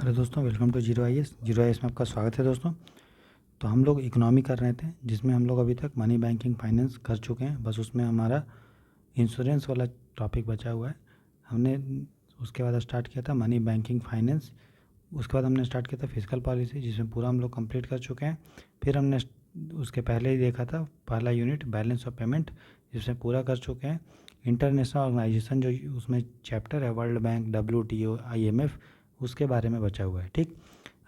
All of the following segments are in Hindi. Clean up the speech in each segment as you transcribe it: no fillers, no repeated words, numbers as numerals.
हेलो दोस्तों, welcome to zero I S में आपका स्वागत है दोस्तों। तो हम लोग इकोनॉमी कर रहे थे, जिसमें हम लोग अभी तक मनी बैंकिंग फाइनेंस कर चुके हैं। बस उसमें हमारा इंश्योरेंस वाला टॉपिक बचा हुआ है। हमने उसके बाद स्टार्ट किया था मनी बैंकिंग फाइनेंस। उसके बाद हमने स्टार्ट किया था फिजिकल पॉलिसी, जिसमें पूरा हम लोग कंप्लीट कर चुके हैं। फिर हमने उसके पहले ही देखा था पहला यूनिट बैलेंस ऑफ पेमेंट, जिसमें पूरा कर चुके हैं। इंटरनेशनल ऑर्गेनाइजेशन जो उसमें चैप्टर है, वर्ल्ड बैंक, WTO, IMF, उसके बारे में बचा हुआ है। ठीक,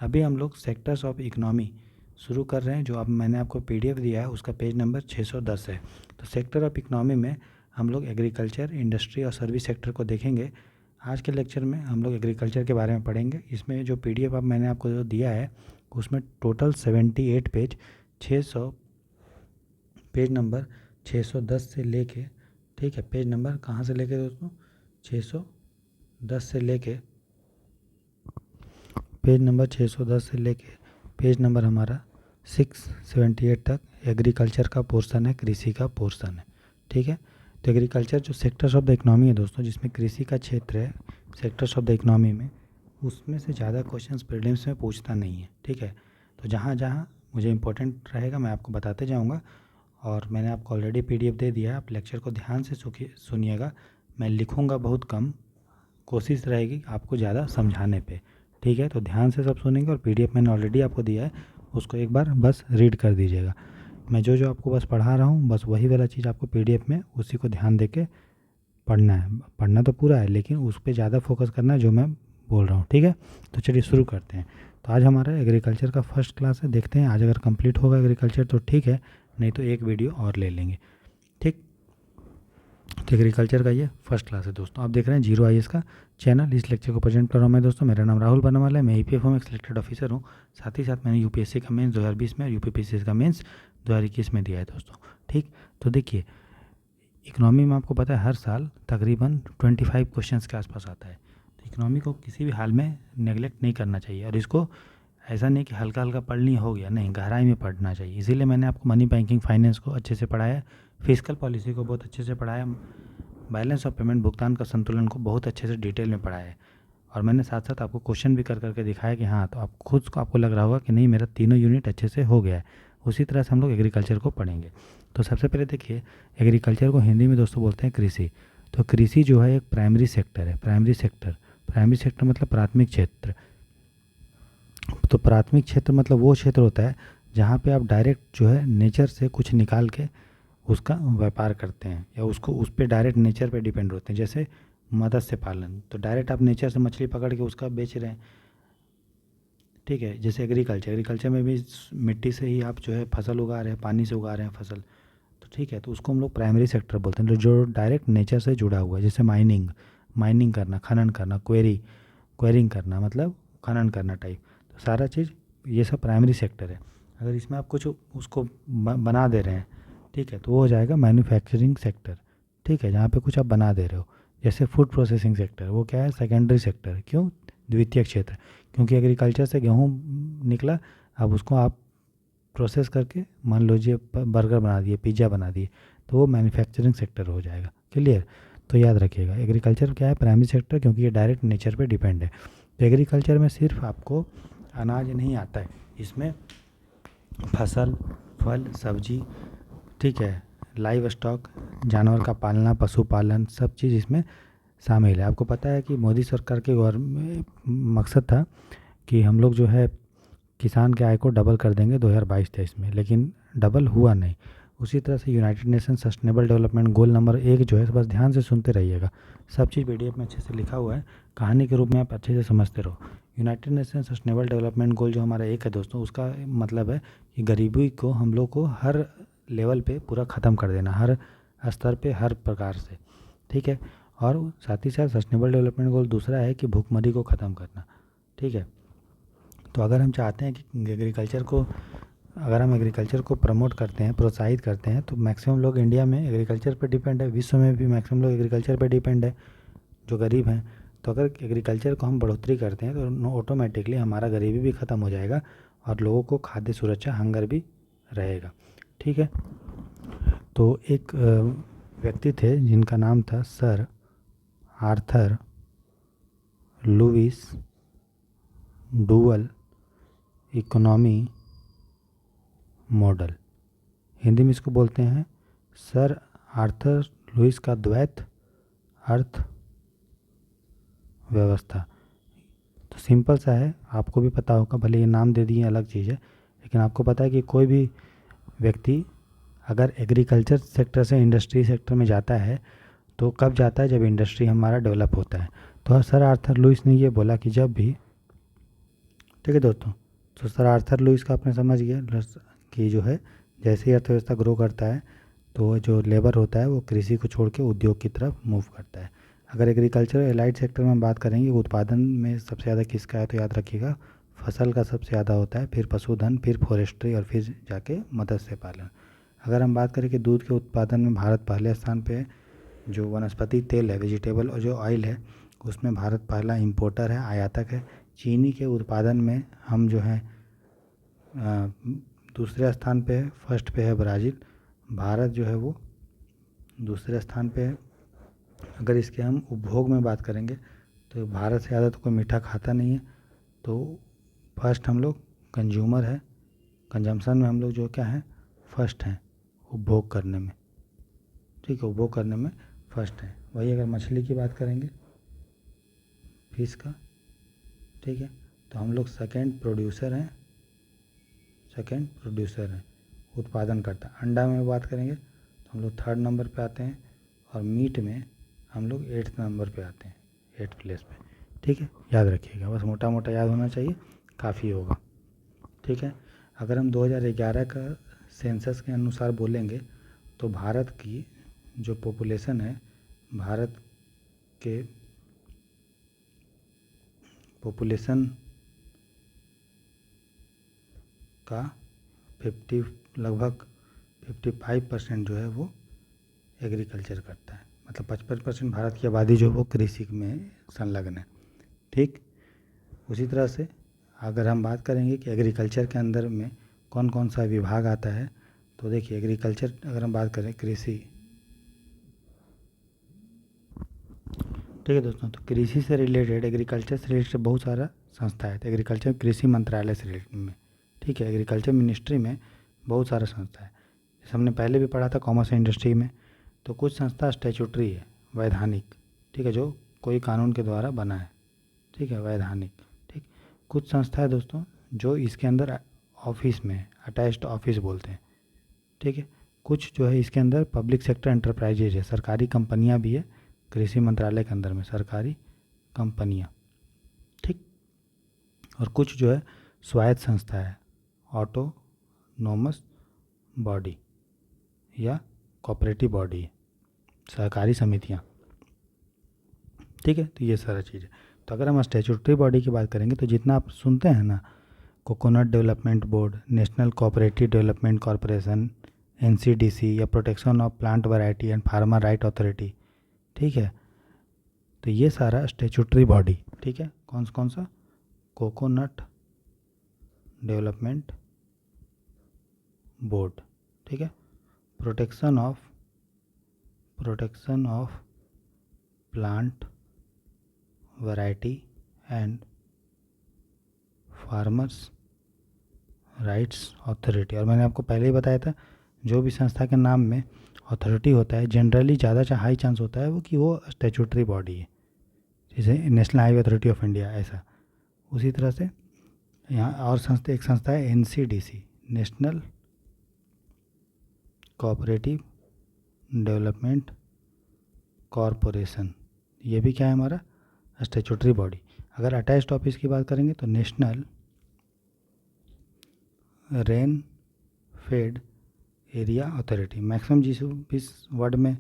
अभी हम लोग सेक्टर्स ऑफ इकोनॉमी शुरू कर रहे हैं, जो अब मैंने आपको PDF दिया है, उसका पेज नंबर 610 है। तो सेक्टर ऑफ इकोनॉमी में हम लोग एग्रीकल्चर, इंडस्ट्री और सर्विस सेक्टर को देखेंगे। आज के लेक्चर में हम लोग एग्रीकल्चर के बारे में पढ़ेंगे। इसमें जो PDF अब मैंने आपको जो दिया है, उसमें टोटल 78 पेज, 600 पेज नंबर 610 से लेके, ठीक है, पेज नंबर कहाँ से लेके दोस्तों, 610 से लेके पेज नंबर 610 से लेके पेज नंबर हमारा 678 तक एग्रीकल्चर का पोर्शन है, कृषि का पोर्शन है। ठीक है, तो एग्रीकल्चर जो सेक्टर्स ऑफ द इकोनॉमी है दोस्तों, जिसमें कृषि का क्षेत्र है सेक्टर्स ऑफ द इकोनॉमी में, उसमें से ज़्यादा क्वेश्चंस प्रीलिम्स में पूछता नहीं है। ठीक है, तो जहाँ जहाँ मुझे इंपॉर्टेंट रहेगा मैं आपको बताते जाऊँगा। और मैंने आपको ऑलरेडी PDF दे दिया है, आप लेक्चर को ध्यान से सुनिएगा। मैं लिखूँगा बहुत कम, कोशिश रहेगी आपको ज़्यादा समझाने पे। ठीक है, तो ध्यान से सब सुनेंगे। और PDF मैंने ऑलरेडी आपको दिया है, उसको एक बार बस रीड कर दीजिएगा। मैं जो जो आपको बस पढ़ा रहा हूँ, बस वही वाला चीज़ आपको PDF में उसी को ध्यान दे के पढ़ना है। पढ़ना तो पूरा है, लेकिन उस पर ज़्यादा फोकस करना है जो मैं बोल रहा हूँ। ठीक है, तो चलिए शुरू करते हैं। तो आज हमारा एग्रीकल्चर का फर्स्ट क्लास है। देखते हैं आज अगर कंप्लीट होगा एग्रीकल्चर तो ठीक है, नहीं तो एक वीडियो और ले लेंगे। ठीक, तो एग्रीकल्चर का ये फर्स्ट क्लास है दोस्तों। आप देख रहे हैं जीरो IAS का चैनल। इस लेक्चर को प्रेजेंट कर रहा हूँ मैं दोस्तों। मेरा नाम राहुल बनवाला है, मैं EPF में एक सिलेक्टेड ऑफिसर हूँ। साथ ही साथ मैंने UPSC का मेंस 2020 में और UPPCS का मेंस 2021 में दिया है दोस्तों। ठीक, तो देखिए इकोनॉमी में आपको पता है हर साल तकरीबन 25 क्वेश्चन के आसपास आता है। तो इकोनॉमी को किसी भी हाल में नेगलेक्ट नहीं करना चाहिए, और इसको ऐसा नहीं कि हल्का हल्का पढ़ लिया हो गया, नहीं, गहराई में पढ़ना चाहिए। इसीलिए मैंने आपको मनी बैंकिंग फाइनेंस को अच्छे से पढ़ाया, फिजिकल पॉलिसी को बहुत अच्छे से पढ़ाया, बैलेंस ऑफ पेमेंट, भुगतान का संतुलन को बहुत अच्छे से डिटेल में पढ़ाया है। और मैंने साथ साथ आपको क्वेश्चन भी कर करके दिखाया कि हाँ, तो आप खुद को आपको लग रहा होगा कि नहीं मेरा तीनों यूनिट अच्छे से हो गया है। उसी तरह से हम लोग एग्रीकल्चर को पढ़ेंगे। तो सबसे पहले देखिए, एग्रीकल्चर को हिंदी में दोस्तों बोलते हैं कृषि। तो कृषि जो है एक प्राइमरी सेक्टर है। प्राइमरी सेक्टर मतलब प्राथमिक क्षेत्र। तो प्राथमिक क्षेत्र मतलब वो क्षेत्र होता है जहाँ पे आप डायरेक्ट जो है नेचर से कुछ निकाल के उसका व्यापार करते हैं, या उसको उस पर डायरेक्ट नेचर पे डिपेंड होते हैं। जैसे मत्स्य पालन, तो डायरेक्ट आप नेचर से मछली पकड़ के उसका बेच रहे हैं। ठीक है, जैसे एग्रीकल्चर में भी मिट्टी से ही आप जो है फसल उगा रहे हैं, पानी से उगा रहे हैं फसल। तो ठीक है, तो उसको हम लोग प्राइमरी सेक्टर बोलते हैं, जो डायरेक्ट नेचर से जुड़ा हुआ है। जैसे माइनिंग करना, खनन करना, क्वेरिंग करना, मतलब खनन करना टाइप। तो सारा चीज़ ये सब प्राइमरी सेक्टर है। अगर इसमें आप कुछ उसको बना दे रहे हैं, ठीक है, तो वो हो जाएगा मैन्युफैक्चरिंग सेक्टर। ठीक है, जहाँ पे कुछ आप बना दे रहे हो। जैसे फूड प्रोसेसिंग सेक्टर, वो क्या है, सेकेंडरी सेक्टर। क्यों, द्वितीय क्षेत्र, क्योंकि एग्रीकल्चर से गेहूँ निकला, अब उसको आप प्रोसेस करके मान लीजिए बर्गर बना दिए, पिज़्ज़ा बना दिए, तो वो मैन्युफैक्चरिंग सेक्टर हो जाएगा। क्लियर, तो याद रखिएगा एग्रीकल्चर क्या है, प्राइमरी सेक्टर, क्योंकि ये डायरेक्ट नेचर पे डिपेंड है। तो एग्रीकल्चर में सिर्फ आपको अनाज नहीं आता है, इसमें फसल, फल, सब्जी, ठीक है, लाइव स्टॉक, जानवर का पालना, पशुपालन, सब चीज़ इसमें शामिल है। आपको पता है कि मोदी सरकार के गवर्नमेंट मकसद था कि हम लोग जो है किसान के आय को डबल कर देंगे 2022-23 में, लेकिन डबल हुआ नहीं। उसी तरह से United nation sustainable development goal number 1 जो है, बस ध्यान से सुनते रहिएगा, सब चीज़ PDF में अच्छे से लिखा हुआ है, कहानी के रूप में आप अच्छे से समझते रहो। United nation sustainable development goal जो हमारा 1 है दोस्तों, उसका मतलब है कि गरीबी को हम लोग को हर लेवल पे पूरा ख़त्म कर देना, हर स्तर पे, हर प्रकार से। ठीक है, और साथ ही साथ सस्टेनेबल डेवलपमेंट गोल दूसरा है कि भूखमरी को ख़त्म करना। ठीक है, तो अगर हम चाहते हैं कि अगर हम एग्रीकल्चर को प्रमोट करते हैं, प्रोत्साहित करते हैं, तो मैक्सिमम लोग इंडिया में एग्रीकल्चर पर डिपेंड है, विश्व में भी मैक्सिमम लोग एग्रीकल्चर पर डिपेंड है जो गरीब हैं। तो अगर एग्रीकल्चर को हम बढ़ोतरी करते हैं तो ऑटोमेटिकली हमारा गरीबी भी ख़त्म हो जाएगा, और लोगों को खाद्य सुरक्षा, हंगर भी रहेगा। ठीक है, तो एक व्यक्ति थे जिनका नाम था sir Arthur Lewis dual economy model. Hindi में इसको बोलते हैं सर आर्थर लुइस का द्वैत अर्थव्यवस्था। तो सिंपल सा है, आपको भी पता होगा, भले ये नाम दे दिए अलग चीज़ है, लेकिन आपको पता है कि कोई भी व्यक्ति अगर एग्रीकल्चर सेक्टर से इंडस्ट्री सेक्टर में जाता है तो कब जाता है, जब इंडस्ट्री हमारा डेवलप होता है। तो सर आर्थर लुइस ने ये बोला कि जब भी, ठीक है दोस्तों, तो सर आर्थर लुइस का आपने समझ गया कि जो है जैसे ही अर्थव्यवस्था ग्रो करता है तो जो लेबर होता है वो कृषि को छोड़ के उद्योग की तरफ मूव करता है। अगर एग्रीकल्चर एलाइड सेक्टर में बात करेंगे, उत्पादन में सबसे ज़्यादा किसका है, तो याद रखिएगा फसल का सबसे ज़्यादा होता है, फिर पशुधन, फिर फॉरेस्ट्री और फिर जाके मत्स्य पालन। अगर हम बात करें कि दूध के उत्पादन में भारत पहले स्थान पे है। जो वनस्पति तेल है, वेजिटेबल और जो ऑयल है, उसमें भारत पहला इंपोर्टर है, आयातक है। चीनी के उत्पादन में हम जो है दूसरे स्थान पे है, फर्स्ट पे है ब्राज़ील। भारत जो है वो दूसरे स्थान पे है। अगर इसके हम उपभोग में बात करेंगे तो भारत से ज़्यादा तो कोई मीठा खाता नहीं है, तो फर्स्ट हम लोग कंज्यूमर है, कंजम्पशन में हम लोग जो क्या है फर्स्ट हैं उपभोग करने में, ठीक है, उपभोग करने में फर्स्ट है। वही अगर मछली की बात करेंगे, फिश का, ठीक है, तो हम लोग सेकंड प्रोड्यूसर हैं, उत्पादन करता। अंडा में बात करेंगे तो हम लोग थर्ड नंबर पे आते हैं, और मीट में हम लोग 8th नंबर पे आते हैं, 8th प्लेस पे, ठीक है, याद रखिएगा, बस मोटा मोटा याद होना चाहिए, काफ़ी होगा, ठीक है। अगर हम 2011 का सेंसस के अनुसार बोलेंगे तो भारत की जो पॉपुलेशन है, भारत के पॉपुलेशन का 50 लगभग 55% जो है वो एग्रीकल्चर करता है, मतलब 55% भारत की आबादी जो वो कृषि में संलग्न है, ठीक। उसी तरह से अगर हम बात करेंगे कि एग्रीकल्चर के अंदर में कौन कौन सा विभाग आता है, तो देखिए एग्रीकल्चर अगर हम बात करें कृषि, ठीक है दोस्तों, तो कृषि से रिलेटेड, एग्रीकल्चर से रिलेटेड बहुत सारा संस्था है। तो एग्रीकल्चर कृषि मंत्रालय से रिलेटेड में, ठीक है, एग्रीकल्चर मिनिस्ट्री में बहुत सारा संस्था है। जैसे हमने पहले भी पढ़ा था कॉमर्स एंड इंडस्ट्री में, तो कुछ संस्था स्टैट्यूटरी है, वैधानिक, ठीक है, जो कोई कानून के द्वारा बना है, ठीक है, वैधानिक, ठीक। कुछ संस्था है दोस्तों जो इसके अंदर ऑफिस में अटैच्ड ऑफिस बोलते हैं, ठीक है। कुछ जो है इसके अंदर पब्लिक सेक्टर एंटरप्राइजेज है, सरकारी कंपनियां भी है कृषि मंत्रालय के अंदर में, सरकारी कंपनियां, ठीक। और कुछ जो है स्वायत्त संस्था है, ऑटोनोमस बॉडी या कोऑपरेटिव बॉडी है, सहकारी समितियां, ठीक है। तो ये सारा चीज़ है। तो अगर हम स्टैट्यूटरी बॉडी की बात करेंगे तो जितना आप सुनते हैं ना, coconut development board, national cooperative development corporation, NCDC या protection of plant variety and farmer right authority, ठीक है, तो ये सारा स्टैट्यूटरी बॉडी, ठीक है। कौन सा, कोकोनट डेवलपमेंट बोर्ड, ठीक है, protection of plant variety and farmers rights authority. और मैंने आपको पहले ही बताया था, जो भी संस्था के नाम में अथॉरिटी होता है जनरली ज़्यादा हाई चांस होता है वो कि वो स्टैट्यूटरी बॉडी है, जैसे national highway authority of India, ऐसा। उसी तरह से यहाँ और संस्था, एक संस्था है NCDC, national cooperative development corporation, ये भी क्या है हमारा स्टैट्यूटरी बॉडी। अगर अटैच्ड ऑफिस की बात करेंगे तो national rain fade area authority, maximum जिस वर्ड में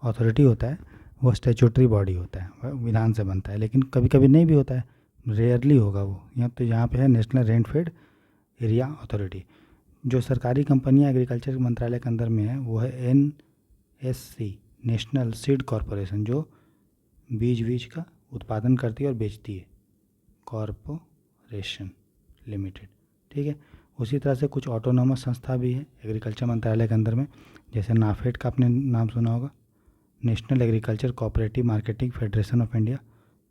अथॉरिटी होता है वो स्टैट्यूटरी बॉडी होता है, विधान से बनता है, लेकिन कभी कभी नहीं भी होता है, रेयरली होगा वो। यहाँ पे है national rain fade area authority. जो सरकारी कंपनियां एग्रीकल्चर मंत्रालय के अंदर में है वो है एनएससी, नेशनल सीड कॉरपोरेशन, जो बीज का उत्पादन करती है और बेचती है, कॉरपोरेशन लिमिटेड, ठीक है। उसी तरह से कुछ ऑटोनोमस संस्था भी है एग्रीकल्चर मंत्रालय के अंदर में, जैसे नाफेड का आपने नाम सुना होगा, national agriculture cooperative marketing federation of India,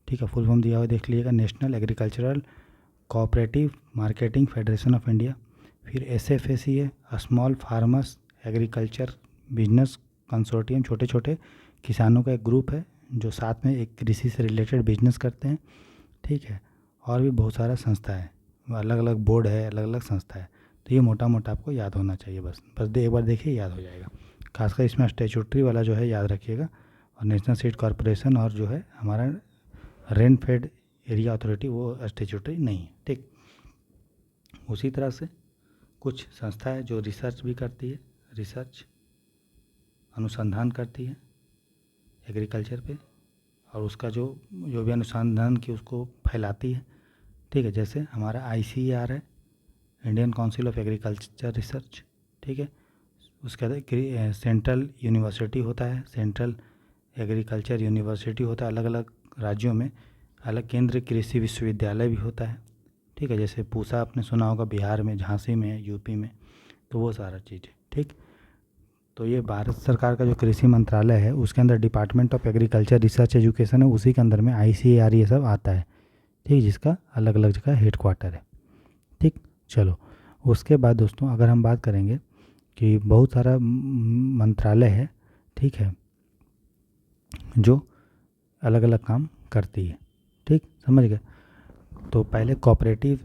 ठीक है, फुल फॉर्म दिया हुआ देख लीजिएगा, national agricultural cooperative marketing federation of India, फिर SFAC है, small farmers agriculture business consortium, छोटे छोटे किसानों का एक ग्रुप है जो साथ में एक कृषि से रिलेटेड बिजनेस करते हैं, ठीक है। और भी बहुत सारा संस्था है, अलग अलग बोर्ड है, अलग अलग संस्था है। तो ये मोटा मोटा आपको याद होना चाहिए, बस एक बार देखिए याद हो जाएगा। खासकर इसमें स्टैट्यूटरी वाला जो है याद रखिएगा, और नेशनल सीड कॉरपोरेशन और जो है हमारा रेन फेड एरिया अथॉरिटी वो स्टैट्यूटरी नहीं है, ठीक। उसी तरह से कुछ संस्था है जो रिसर्च भी करती है, रिसर्च अनुसंधान करती है एग्रीकल्चर पे, और उसका जो जो भी अनुसंधान की उसको फैलाती है, ठीक है। जैसे हमारा ICAR है, Indian council of agriculture research, ठीक है। उसके बाद सेंट्रल यूनिवर्सिटी होता है, सेंट्रल एग्रीकल्चर यूनिवर्सिटी होता है, अलग अलग राज्यों में अलग केंद्र कृषि विश्वविद्यालय भी होता है, ठीक है। जैसे पूसा आपने सुना होगा बिहार में, झांसी में, यूपी में, तो वो सारा चीज़ है, ठीक। तो ये भारत सरकार का जो कृषि मंत्रालय है उसके अंदर department of agriculture research education है, उसी के अंदर में ICAR ये सब आता है, ठीक, जिसका अलग अलग जगह हेड क्वार्टर है, ठीक। चलो उसके बाद दोस्तों अगर हम बात करेंगे कि बहुत सारा मंत्रालय है, ठीक है, जो अलग अलग काम करती है, ठीक, समझ गए। तो पहले कोऑपरेटिव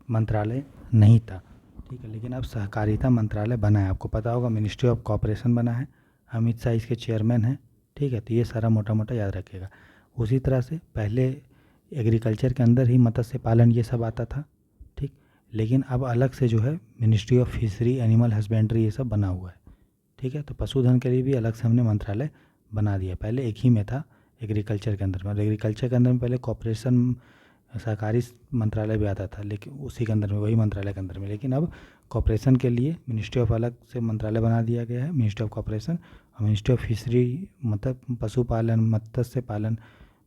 मंत्रालय नहीं था, ठीक है, लेकिन अब सहकारिता मंत्रालय बना है। आपको पता होगा मिनिस्ट्री ऑफ कॉपरेशन बना है, अमित शाह इसके चेयरमैन हैं, ठीक है। तो ये सारा मोटा मोटा याद रखिएगा। उसी तरह से पहले एग्रीकल्चर के अंदर ही मत्स्य पालन ये सब आता था, ठीक, लेकिन अब अलग से जो है ministry of fishery animal husbandry ये सब बना हुआ है, ठीक है। तो पशुधन के लिए भी अलग से हमने मंत्रालय बना दिया, पहले एक ही में था एग्रीकल्चर के अंदर में। और एग्रीकल्चर के अंदर में पहले कॉपरेशन सहकारी मंत्रालय भी आता था, लेकिन उसी के अंदर में, वही मंत्रालय के अंदर में, लेकिन अब कॉपरेशन के लिए मिनिस्ट्री ऑफ अलग से मंत्रालय बना दिया गया है, मिनिस्ट्री ऑफ कॉपरेशन। और मिनिस्ट्री ऑफ फिशरी मतलब पशुपालन, मत्स्य पालन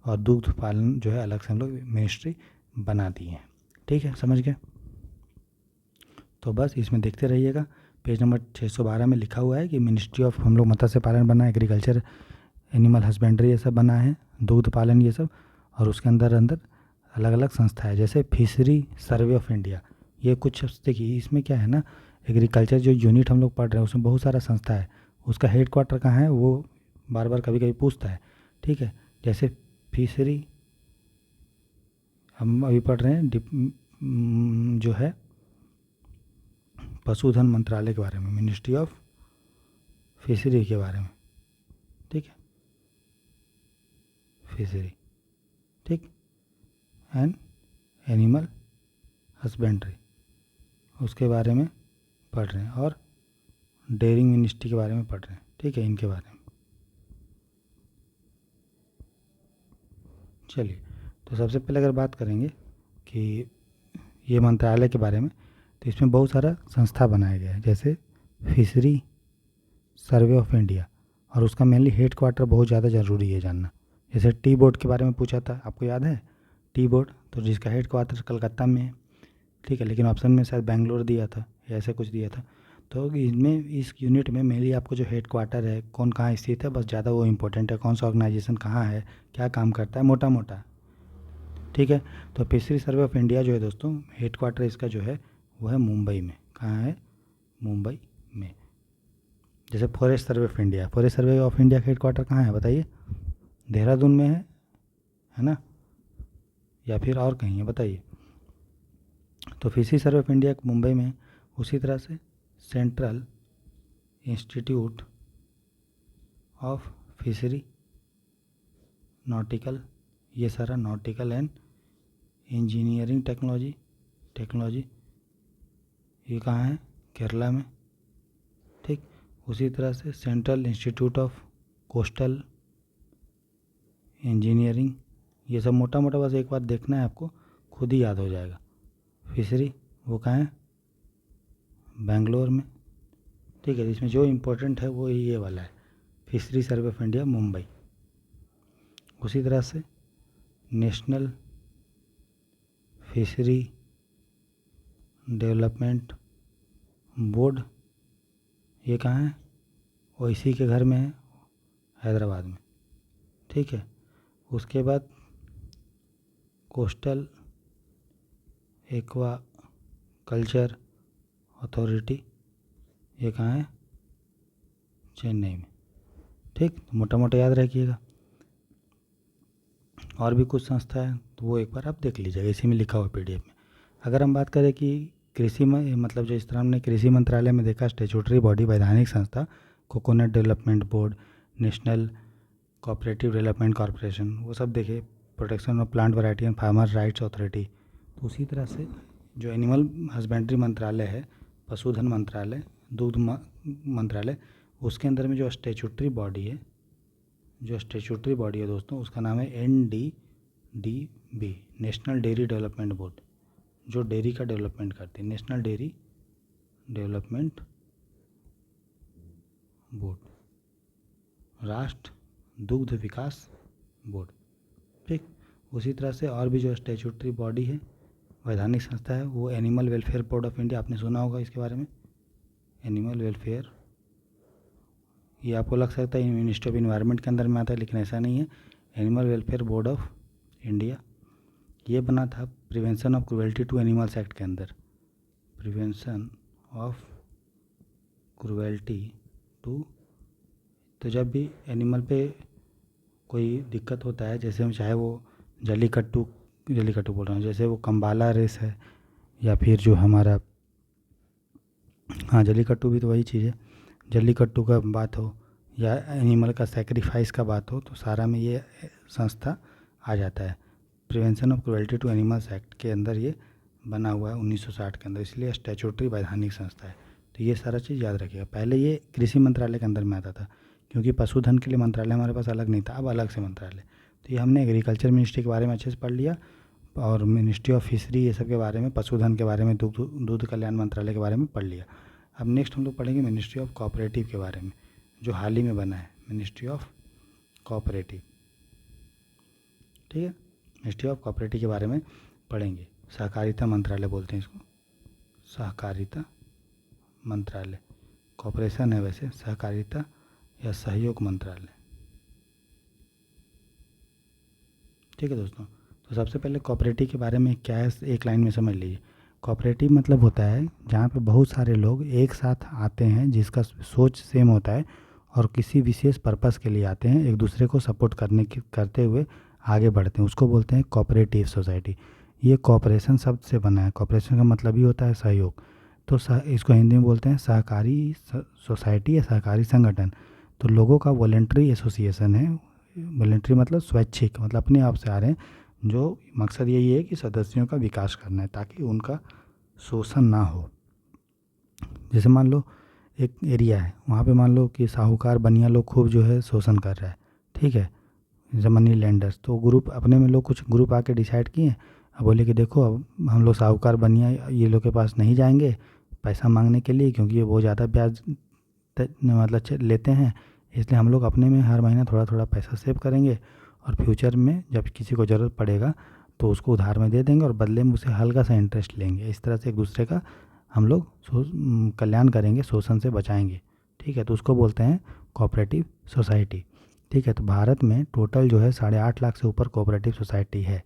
और दुग्ध पालन जो है अलग से हम लोग मिनिस्ट्री बना दिए हैं, ठीक है, समझ गए। तो बस इसमें देखते रहिएगा, पेज नंबर 612 में लिखा हुआ है कि मिनिस्ट्री ऑफ हम लोग मत्स्य पालन बना है, एग्रीकल्चर एनिमल हस्बेंड्री ये सब बना है, दूध पालन ये सब, और उसके अंदर अंदर अलग अलग संस्था है। जैसे फिशरी सर्वे ऑफ इंडिया, ये कुछ देखिए इसमें क्या है ना, एग्रीकल्चर जो यूनिट हम लोग पढ़ रहे हैं उसमें बहुत सारा संस्था है, उसका हेड क्वार्टर कहाँ है वो बार बार कभी कभी पूछता है, ठीक है। जैसे फिशरी हम अभी पढ़ रहे हैं जो है पशुधन मंत्रालय के बारे में, मिनिस्ट्री ऑफ फिशरी के बारे में, ठीक है, फिशरी, ठीक, एंड एनिमल हस्बेंड्री उसके बारे में पढ़ रहे हैं, और डेयरिंग मिनिस्ट्री के बारे में पढ़ रहे हैं, ठीक है, इनके बारे में। चलिए, तो सबसे पहले अगर बात करेंगे कि ये मंत्रालय के बारे में, तो इसमें बहुत सारा संस्था बनाया गया है, जैसे फिशरी सर्वे ऑफ इंडिया, और उसका मेनली हेड क्वार्टर बहुत ज़्यादा ज़रूरी है जानना। जैसे टी बोर्ड के बारे में पूछा था, आपको याद है टी बोर्ड, तो जिसका हेड क्वार्टर कलकत्ता में है, ठीक है, लेकिन ऑप्शन में शायद बेंगलोर दिया था या ऐसे कुछ दिया था। तो इसमें इस यूनिट में मेनली आपको जो हेड क्वार्टर है कौन कहाँ स्थित है, बस ज़्यादा वो इंपॉर्टेंट है, कौन सा ऑर्गेनाइजेशन कहाँ है, क्या काम करता है, मोटा मोटा, ठीक है। तो फिशरी सर्वे ऑफ इंडिया जो है दोस्तों, हेड क्वार्टर इसका जो है वो है मुंबई में। कहाँ है? मुंबई में। जैसे forest survey of India, forest survey of India का हेड क्वार्टर कहाँ है बताइए? देहरादून में है ना, या फिर और कहीं है बताइए? तो fishery survey of India Mumbai में। उसी तरह से central institute of fishery nautical, ये सारा नॉटिकल एंड इंजीनियरिंग टेक्नोलॉजी ये कहाँ है? केरला में, ठीक। उसी तरह से central institute of coastal engineering, ये सब मोटा मोटा बस एक बार देखना है आपको, खुद ही याद हो जाएगा। फिशरी वो कहाँ है? बेंगलोर में, ठीक है। इसमें जो इम्पोर्टेंट है वो ये वाला है, fishery survey of India Mumbai. उसी तरह से नेशनल फिशरी डेवलपमेंट बोर्ड, ये कहाँ है? वो इसी के घर में है, हैदराबाद में, ठीक है। उसके बाद कोस्टल एक्वा कल्चर अथॉरिटी, ये कहाँ है? चेन्नई में। ठीक, तो मोटा मोटा याद रखिएगा। और भी कुछ संस्था है तो वो एक बार आप देख लीजिएगा, इसी में लिखा हुआ पीडीएफ में। अगर हम बात करें कि कृषि में, मतलब जो इस तरह हमने कृषि मंत्रालय में देखा, स्टेचुटरी बॉडी वैधानिक संस्था, coconut development board, national cooperative development corporation, वो सब देखे, protection of plant variety and farmer rights authority. तो उसी तरह से जो एनिमल हस्बेंड्री मंत्रालय है, पशुधन मंत्रालय, दूध मंत्रालय, उसके अंदर में जो स्टेचुटरी बॉडी है, दोस्तों, उसका नाम है NDDB, national dairy development board, जो डेयरी का डेवलपमेंट करती है, नेशनल डेयरी डेवलपमेंट बोर्ड, राष्ट्र दुग्ध विकास बोर्ड। ठीक, उसी तरह से और भी जो स्टेचुटरी बॉडी है, वैधानिक संस्था है, वो animal welfare board of India, आपने सुना होगा इसके बारे में, एनिमल वेलफेयर। ये आपको लग सकता है मिनिस्ट्री ऑफ इन्वायरमेंट के अंदर में आता है, लेकिन ऐसा नहीं है। Animal welfare board of India ये बना था prevention of cruelty to animals act के अंदर, प्रिवेंशन ऑफ क्रुएल्टी टू। तो जब भी एनिमल पे कोई दिक्कत होता है, जैसे चाहे वो जल्लीकट्टू बोल रहा हूँ, जैसे वो कम्बाला रेस है, या फिर जो हमारा, हाँ जल्लीकट्टू भी तो वही चीज़ है, जल्लीकट्टू का बात हो या एनिमल का सेक्रीफाइस का बात हो, तो सारा में ये संस्था आ जाता है। Prevention of cruelty to animals act के अंदर ये बना हुआ है 1960 के अंदर, इसलिए स्टैट्यूटरी वैधानिक संस्था है। तो ये सारा चीज़ याद रखिएगा। पहले ये कृषि मंत्रालय के अंदर में आता था, क्योंकि पशुधन के लिए मंत्रालय हमारे पास अलग नहीं था, अब अलग से मंत्रालय। तो ये हमने एग्रीकल्चर मिनिस्ट्री के बारे में अच्छे से पढ़ लिया, और मिनिस्ट्री ऑफ फिशरी ये सब के बारे में, पशुधन के बारे में, दूध कल्याण मंत्रालय के बारे में पढ़ लिया। अब नेक्स्ट हम लोग पढ़ेंगे मिनिस्ट्री ऑफ कोऑपरेटिव के बारे में, जो हाल ही में बना है, मिनिस्ट्री ऑफ कोऑपरेटिव। ठीक है, मिनिस्ट्री ऑफ कोऑपरेटिव के बारे में पढ़ेंगे। सहकारिता मंत्रालय बोलते हैं इसको, सहकारिता मंत्रालय, कॉपरेशन है वैसे, सहकारिता या सहयोग मंत्रालय। ठीक है दोस्तों, तो सबसे पहले कोऑपरेटिव के बारे में क्या है, एक लाइन में समझ लीजिए। कोऑपरेटिव मतलब होता है जहाँ पे बहुत सारे लोग एक साथ आते हैं, जिसका सोच सेम होता है, और किसी विशेष पर्पस के लिए आते हैं, एक दूसरे को सपोर्ट करते हुए आगे बढ़ते हैं, उसको बोलते हैं कोऑपरेटिव सोसाइटी। ये कोऑपरेशन शब्द से बना है, कोऑपरेशन का मतलब ही होता है सहयोग। तो इसको हिंदी में बोलते हैं सहकारी सोसाइटी या सहकारी संगठन। तो लोगों का वॉलेंट्री एसोसिएशन है, वॉलेंट्री मतलब स्वैच्छिक, मतलब अपने आप से आ रहे हैं, जो मकसद यही है कि सदस्यों का विकास करना है, ताकि उनका शोषण ना हो। जैसे मान लो एक एरिया है, वहाँ पे मान लो कि साहूकार बनिया लोग खूब जो है शोषण कर रहा है, ठीक है, जैसे मनी लेंडर्स। तो ग्रुप अपने में लोग, कुछ ग्रुप आके डिसाइड किए, अब बोले कि देखो अब हम लोग साहूकार बनिया ये लोग के पास नहीं जाएंगे पैसा मांगने के लिए, क्योंकि ये बहुत ज़्यादा ब्याज मतलब लेते हैं, इसलिए हम लोग अपने में हर महीना थोड़ा थोड़ा पैसा सेव करेंगे, और फ्यूचर में जब किसी को ज़रूरत पड़ेगा तो उसको उधार में दे देंगे, और बदले में उसे हल्का सा इंटरेस्ट लेंगे। इस तरह से एक दूसरे का हम लोग कल्याण करेंगे, शोषण से बचाएंगे। ठीक है, तो उसको बोलते हैं कोऑपरेटिव सोसाइटी। ठीक है, तो भारत में टोटल जो है 8.5 लाख से ऊपर कोऑपरेटिव सोसाइटी है।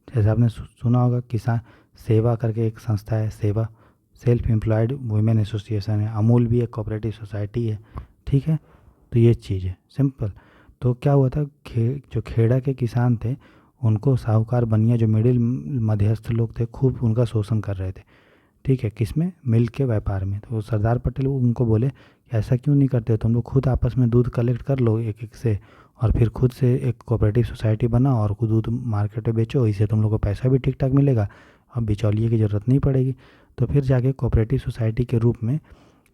जैसे आपने सुना होगा किसान सेवा करके एक संस्था है, सेवा, सेल्फ एम्प्लॉयड वुमेन एसोसिएशन है, अमूल भी एक कोऑपरेटिव सोसाइटी है। ठीक है, तो ये चीज़ है सिंपल। तो क्या हुआ था, जो खेड़ा के किसान थे, उनको साहूकार बनिया जो मिडिल मध्यस्थ लोग थे, खूब उनका शोषण कर रहे थे। ठीक है, किसमें, मिल्क के व्यापार में। तो सरदार पटेल उनको बोले कि ऐसा क्यों नहीं करते, तुम लोग खुद आपस में दूध कलेक्ट कर लो एक एक से, और फिर खुद से एक कोऑपरेटिव सोसाइटी बनाओ, और खुद दूध मार्केट में बेचो, इससे तुम लोग को पैसा भी ठीक ठाक मिलेगा, अब बिचौलिए की ज़रूरत नहीं पड़ेगी। तो फिर जाके कोऑपरेटिव सोसाइटी के रूप में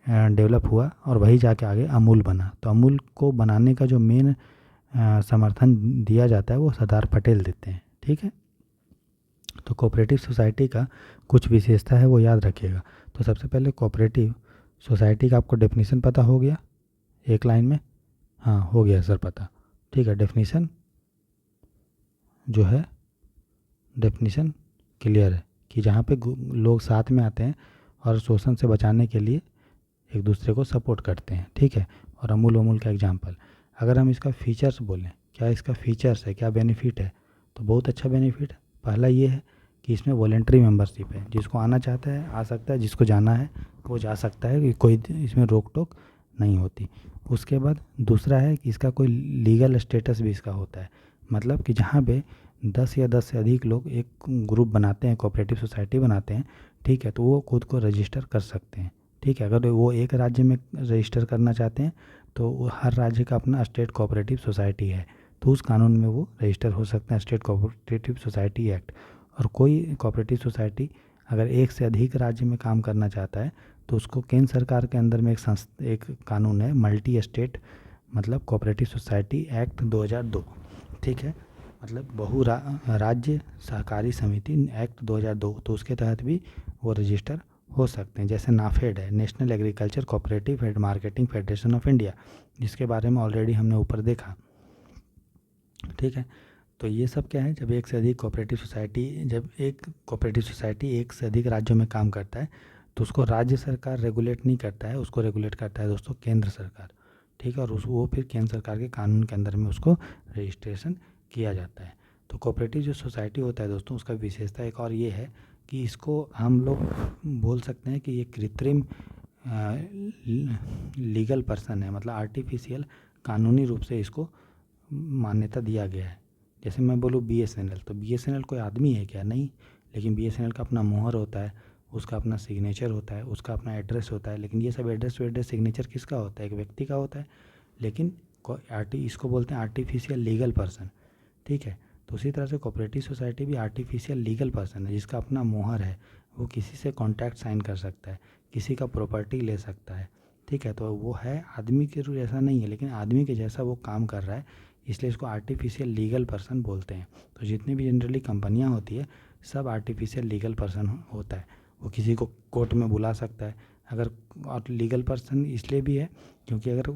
डेवलप हुआ, और वही जाके आगे अमूल बना। तो अमूल को बनाने का जो मेन समर्थन दिया जाता है वो सरदार पटेल देते हैं। ठीक है, तो कोऑपरेटिव सोसाइटी का कुछ विशेषता है, वो याद रखिएगा। तो सबसे पहले कोऑपरेटिव सोसाइटी का आपको डेफिनेशन पता हो गया एक लाइन में? हाँ हो गया सर पता। ठीक है, डेफिनेशन जो है, डेफिनेशन क्लियर है कि जहाँ पे लोग साथ में आते हैं और शोषण से बचाने के लिए एक दूसरे को सपोर्ट करते हैं। ठीक है, और अमूल का एग्जांपल। अगर हम इसका फीचर्स बोलें, क्या इसका फीचर्स है, क्या बेनिफिट है, तो बहुत अच्छा बेनिफिट है। पहला ये है कि इसमें वॉलेंट्री मेंबरशिप है, जिसको आना चाहता है आ सकता है, जिसको जाना है वो जा सकता है, कि कोई इसमें रोक टोक नहीं होती। उसके बाद दूसरा है कि इसका कोई लीगल स्टेटस भी इसका होता है, मतलब कि जहाँ पे 10 या 10 से अधिक लोग एक ग्रुप बनाते हैं, कोऑपरेटिव सोसाइटी बनाते हैं, ठीक है, तो वो खुद को रजिस्टर कर सकते हैं। ठीक है, अगर वो एक राज्य में रजिस्टर करना चाहते हैं तो हर राज्य का अपना स्टेट कोऑपरेटिव सोसाइटी है, तो उस कानून में वो रजिस्टर हो सकते हैं, स्टेट कोऑपरेटिव सोसाइटी एक्ट। और कोई कोऑपरेटिव सोसाइटी अगर एक से अधिक राज्य में काम करना चाहता है तो उसको केंद्र सरकार के अंदर में एक कानून है, मल्टी स्टेट मतलब कोऑपरेटिव सोसाइटी एक्ट 2002, ठीक है, मतलब राज्य सहकारी समिति एक्ट 2002, तो उसके तहत भी वो रजिस्टर हो सकते हैं। जैसे नाफेड है, national agriculture cooperative and marketing federation of India, जिसके बारे में ऑलरेडी हमने ऊपर देखा। ठीक है, तो ये सब क्या है, जब एक से अधिक कोऑपरेटिव सोसाइटी एक से अधिक राज्यों में काम करता है तो उसको राज्य सरकार रेगुलेट नहीं करता है, उसको रेगुलेट करता है दोस्तों केंद्र सरकार। ठीक है, और वो फिर केंद्र सरकार के कानून के अंदर में उसको रजिस्ट्रेशन किया जाता है। तो कोऑपरेटिव जो सोसाइटी होता है दोस्तों, उसका विशेषता एक और ये है कि इसको हम लोग बोल सकते हैं कि ये कृत्रिम लीगल पर्सन है, मतलब आर्टिफिशियल कानूनी रूप से इसको मान्यता दिया गया है। जैसे मैं बोलूँ BSNL, तो BSNL कोई आदमी है क्या? नहीं, लेकिन BSNL का अपना मोहर होता है, उसका अपना सिग्नेचर होता है, उसका अपना एड्रेस होता है। लेकिन ये सब एड्रेस सिग्नेचर किसका होता है? एक व्यक्ति का होता है। लेकिन इसको बोलते हैं आर्टिफिशियल लीगल पर्सन। ठीक है, तो उसी तरह से कोऑपरेटिव सोसाइटी भी आर्टिफिशियल लीगल पर्सन है, जिसका अपना मोहर है, वो किसी से कॉन्ट्रैक्ट साइन कर सकता है, किसी का प्रॉपर्टी ले सकता है। ठीक है, तो वो है आदमी के जैसा नहीं है, लेकिन आदमी के जैसा वो काम कर रहा है, इसलिए इसको आर्टिफिशियल लीगल पर्सन बोलते हैं। तो जितनी भी जनरली कंपनियां होती है सब आर्टिफिशियल लीगल पर्सन होता है। वो किसी को कोर्ट में बुला सकता है अगर, और लीगल पर्सन इसलिए भी है क्योंकि अगर